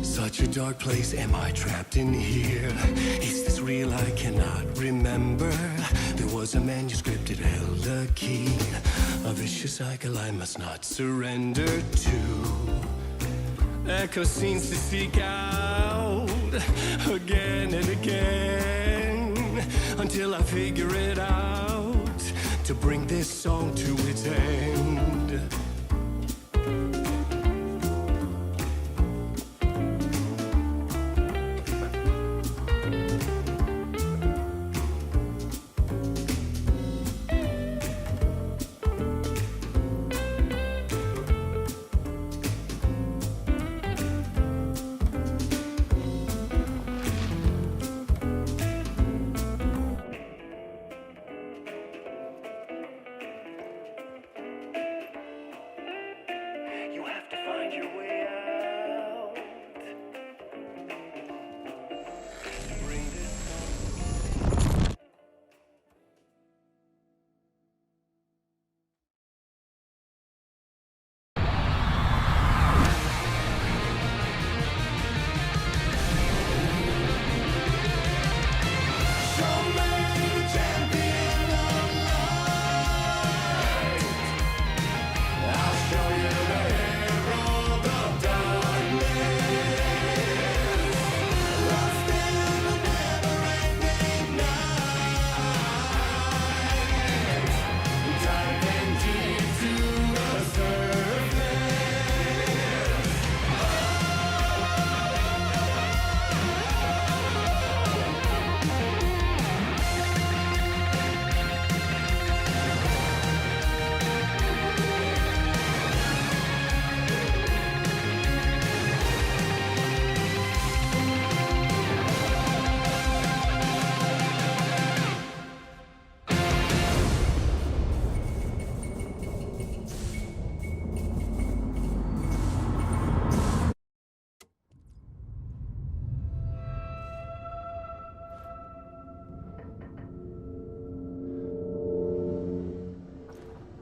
Such a dark place, am I trapped in here? Is this real? I cannot remember. There was a manuscript, it held a key. A vicious cycle I must not surrender to. Echo scenes to seek out again and again until I figure it out to bring this song to its end.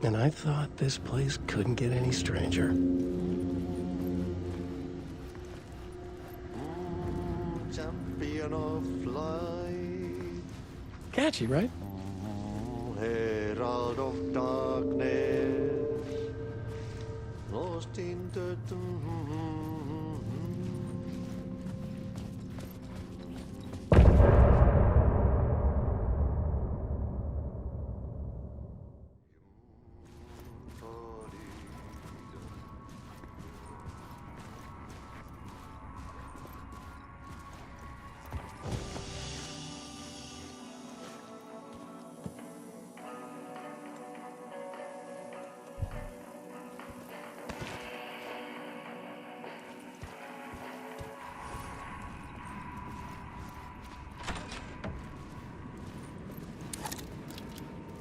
And I thought this place couldn't get any stranger. Champion of light. Catchy, right? Herald of darkness. Lost in the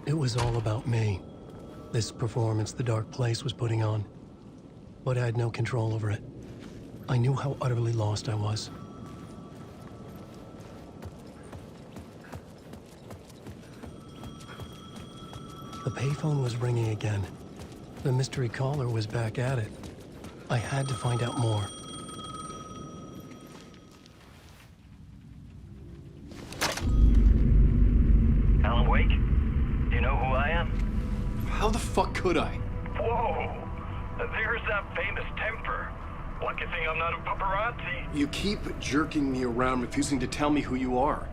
It was all about me. This performance the dark place was putting on. But I had no control over it. I knew how utterly lost I was. The payphone was ringing again. The mystery caller was back at it. I had to find out more. Alan Wake? Do you know who I am? How the fuck could I? Whoa! There's that famous temper. Lucky thing I'm not a paparazzi. You keep jerking me around, refusing to tell me who you are.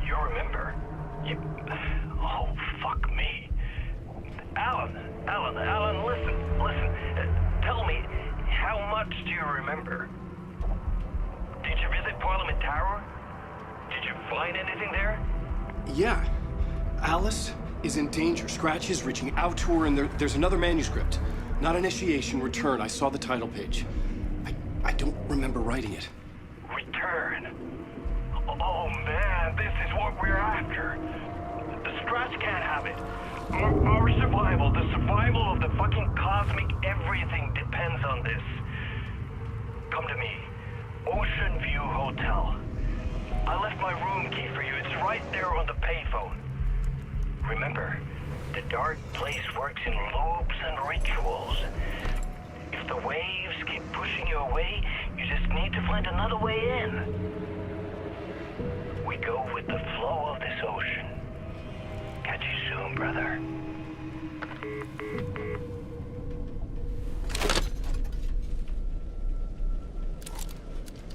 You remember? Oh, fuck me. Alan, listen. Tell me, how much do you remember? Did you visit Parliament Tower? Did you find anything there? Yeah. Alice is in danger. Scratch is reaching out to her, and there's another manuscript. Not initiation, return. I saw the title page. I don't remember writing it. Return? Oh man, this is what we're after. The Scratch can't have it. Our survival, the survival of the fucking cosmic everything depends on this. Come to me. Ocean View Hotel. I left my room key for you. It's right there on the payphone. Remember, the dark place works in loops and rituals. If the waves keep pushing you away, you just need to find another way in. We go with the flow of this ocean. Catch you soon, brother.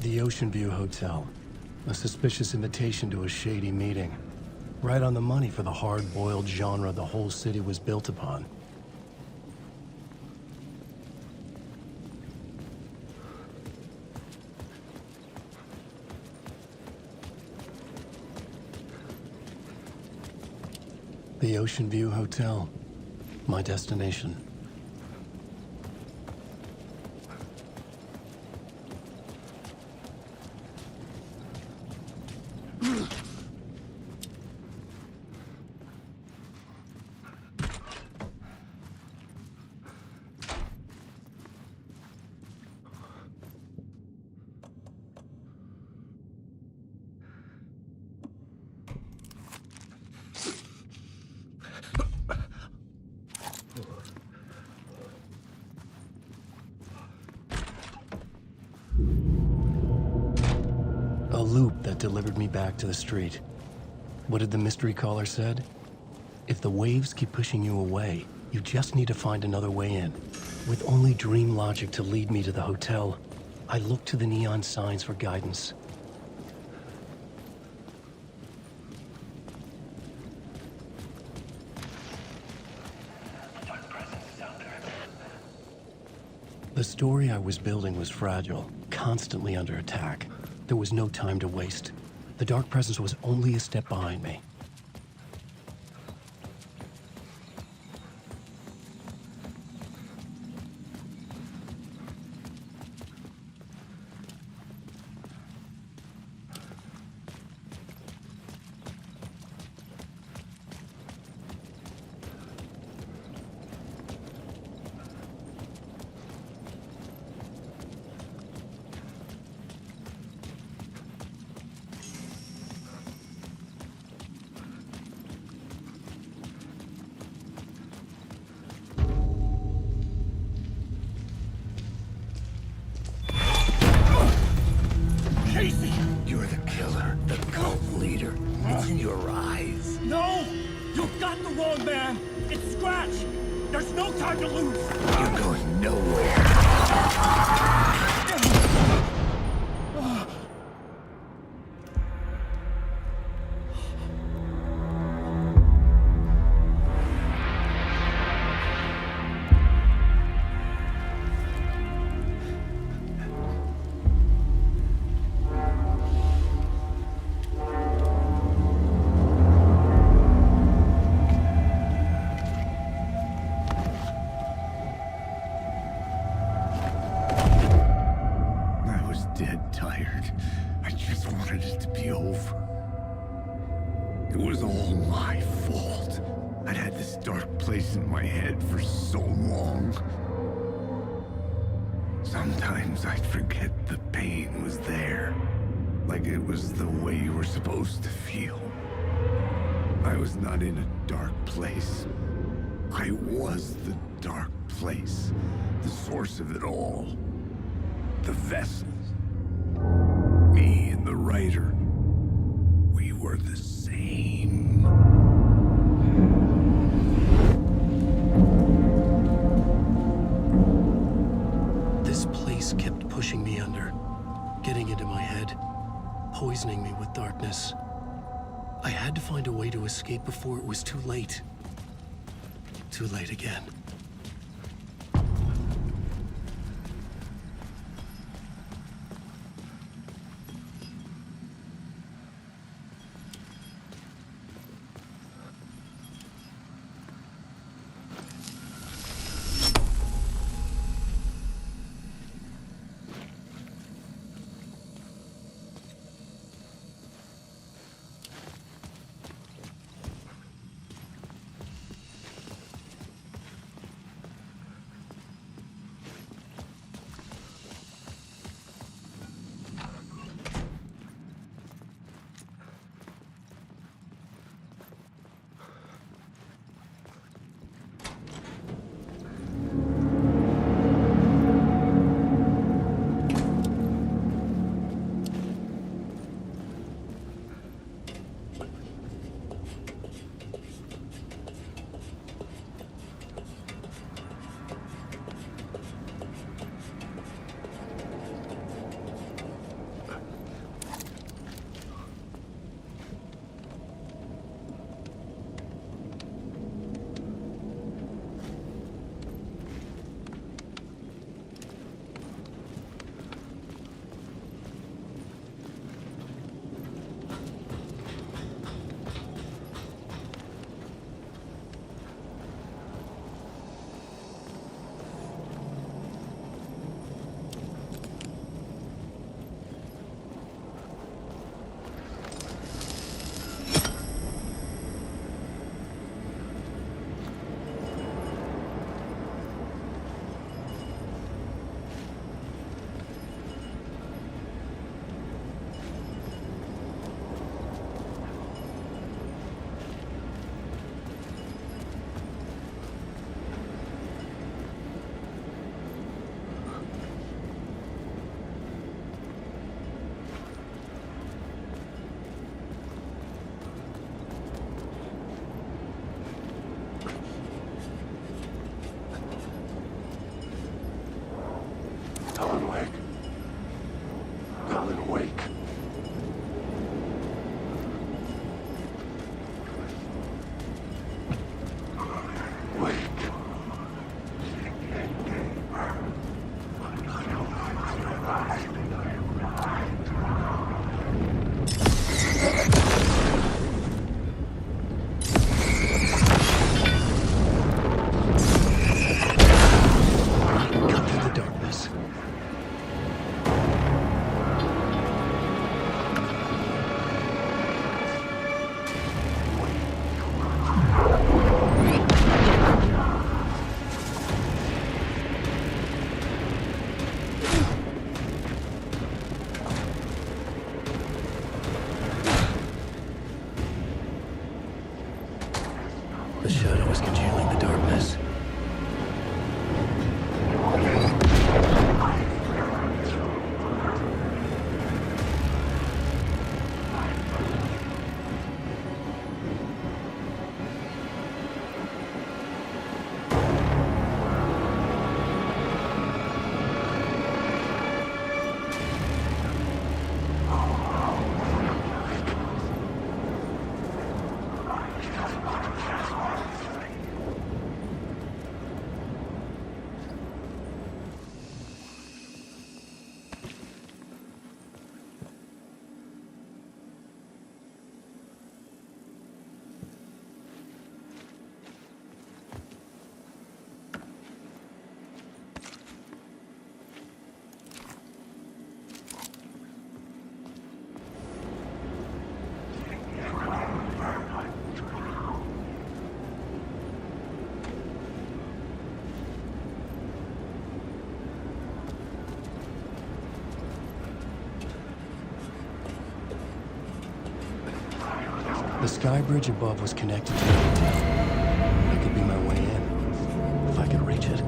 The Ocean View Hotel. A suspicious invitation to a shady meeting. Right on the money for the hard-boiled genre the whole city was built upon. The Ocean View Hotel. My destination. A loop that delivered me back to the street. What did the mystery caller said? If the waves keep pushing you away, you just need to find another way in. With only dream logic to lead me to the hotel, I looked to the neon signs for guidance. The story I was building was fragile, constantly under attack. There was no time to waste. The dark presence was only a step behind me. You're the killer, the cult leader. It's in your eyes. No! You've got the wrong man! It's Scratch! There's no time to lose! You're going nowhere. Dead tired. I just wanted it to be over. It was all my fault. I'd had this dark place in my head for so long. Sometimes I'd forget the pain was there. Like it was the way you were supposed to feel. I was not in a dark place. I was the dark place. The source of it all. The vessel. Me and the writer, we were the same. This place kept pushing me under, getting into my head, poisoning me with darkness. I had to find a way to escape before it was too late. Too late again. was congealing the darkness. The sky bridge above was connected to the hotel. That could be my way in, if I could reach it.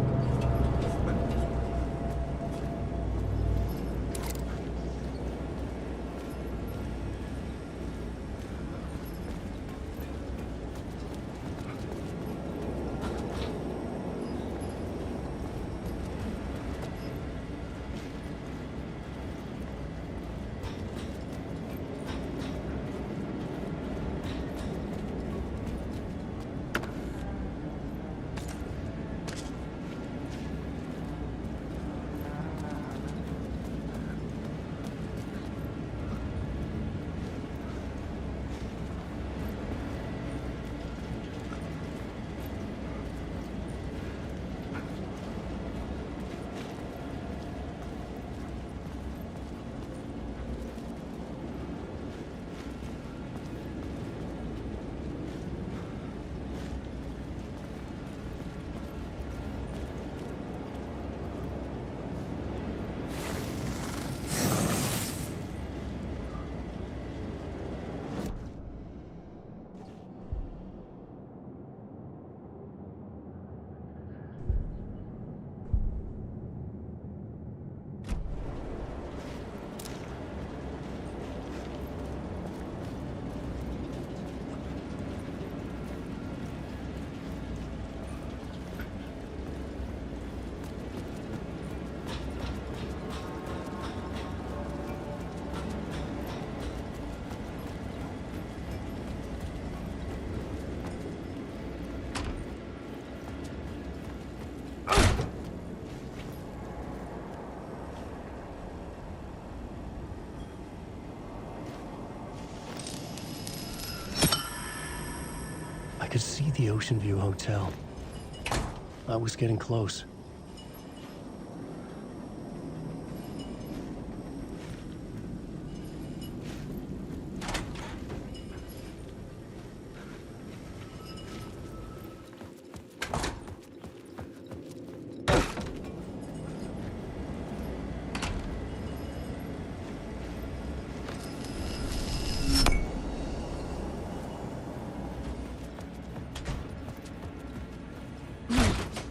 I could see the Ocean View Hotel. I was getting close.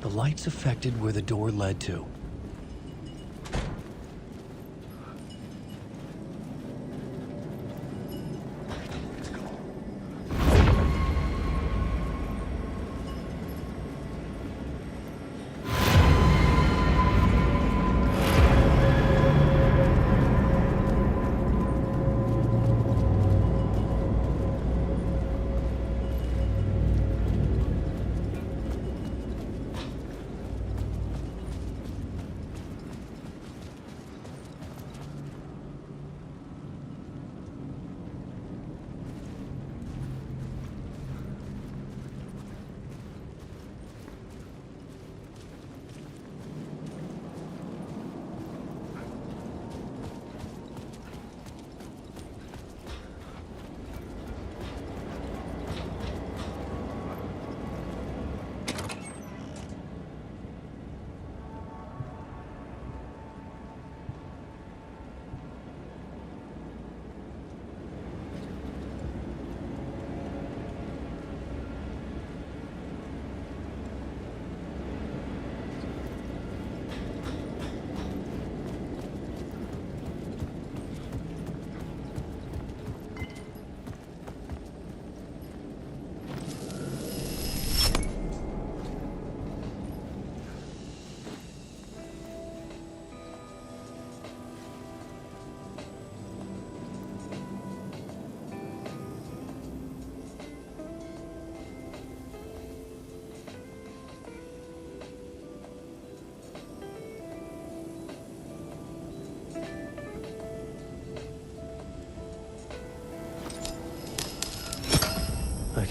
The lights affected where the door led to.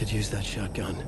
could use that shotgun.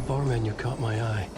Bar menu caught my eye.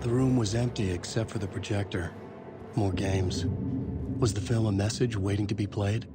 The room was empty except for the projector. More games. Was the film a message waiting to be played?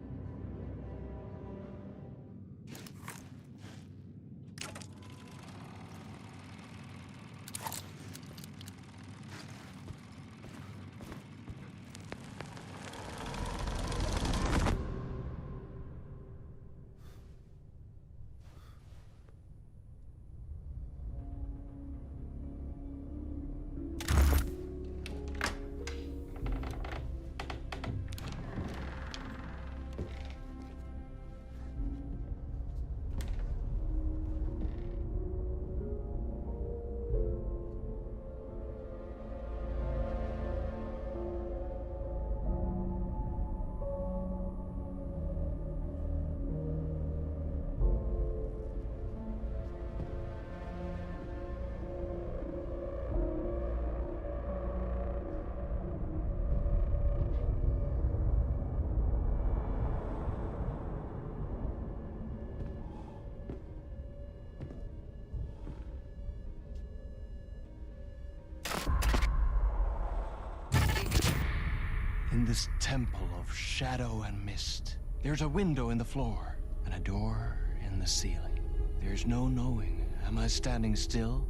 this temple of shadow and mist. There's a window in the floor and a door in the ceiling. There's no knowing, am I standing still,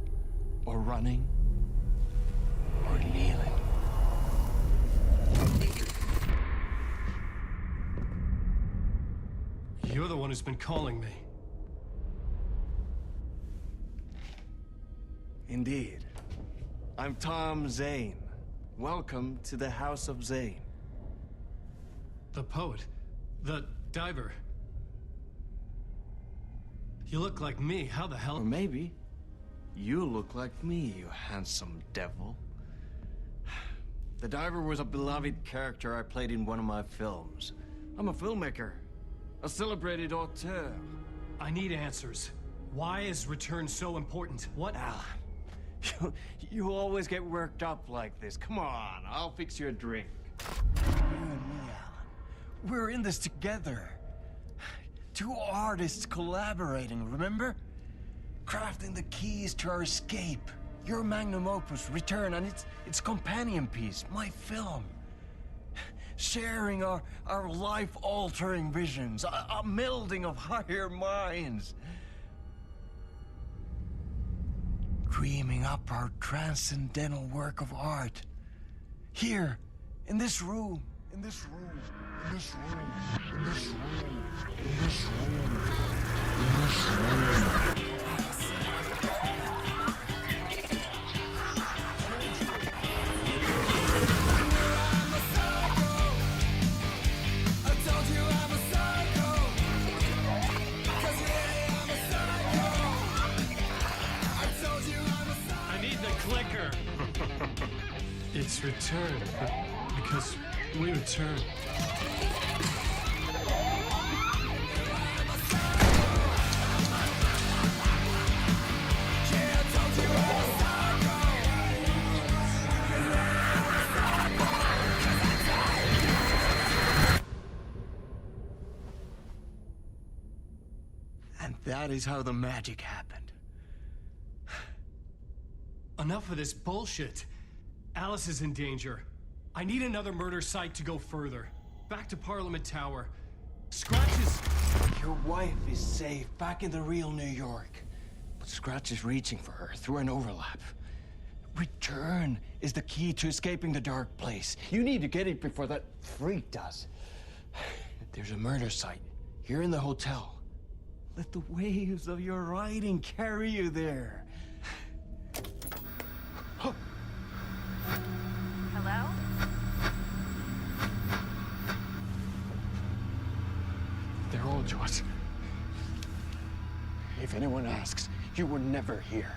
or running, or kneeling? You're the one who's been calling me. Indeed. I'm Tom Zane. Welcome to the House of Zane. The poet. The diver. You look like me. How the hell? Or maybe you look like me, you handsome devil. The diver was a beloved character I played in one of my films. I'm a filmmaker, a celebrated auteur. I need answers. Why is Return so important? What? Alan, you always get worked up like this. Come on, I'll fix you a drink. You and me, Alan. We're in this together. Two artists collaborating, remember? Crafting the keys to our escape. Your magnum opus, Return, and its companion piece, my film. Sharing our life-altering visions, a melding of higher minds. Dreaming up our transcendental work of art. Here, in this room, in this room, in this room, in this room, in this room, in this room. It's Return, because we return. And that is how the magic happened. Enough of this bullshit. Alice is in danger. I need another murder site to go further. Back to Parliament Tower. Scratch is... Your wife is safe, back in the real New York. But Scratch is reaching for her through an overlap. Return is the key to escaping the dark place. You need to get it before that freak does. There's a murder site here in the hotel. Let the waves of your writing carry you there. Hello? They're all yours. If anyone asks, you were never here.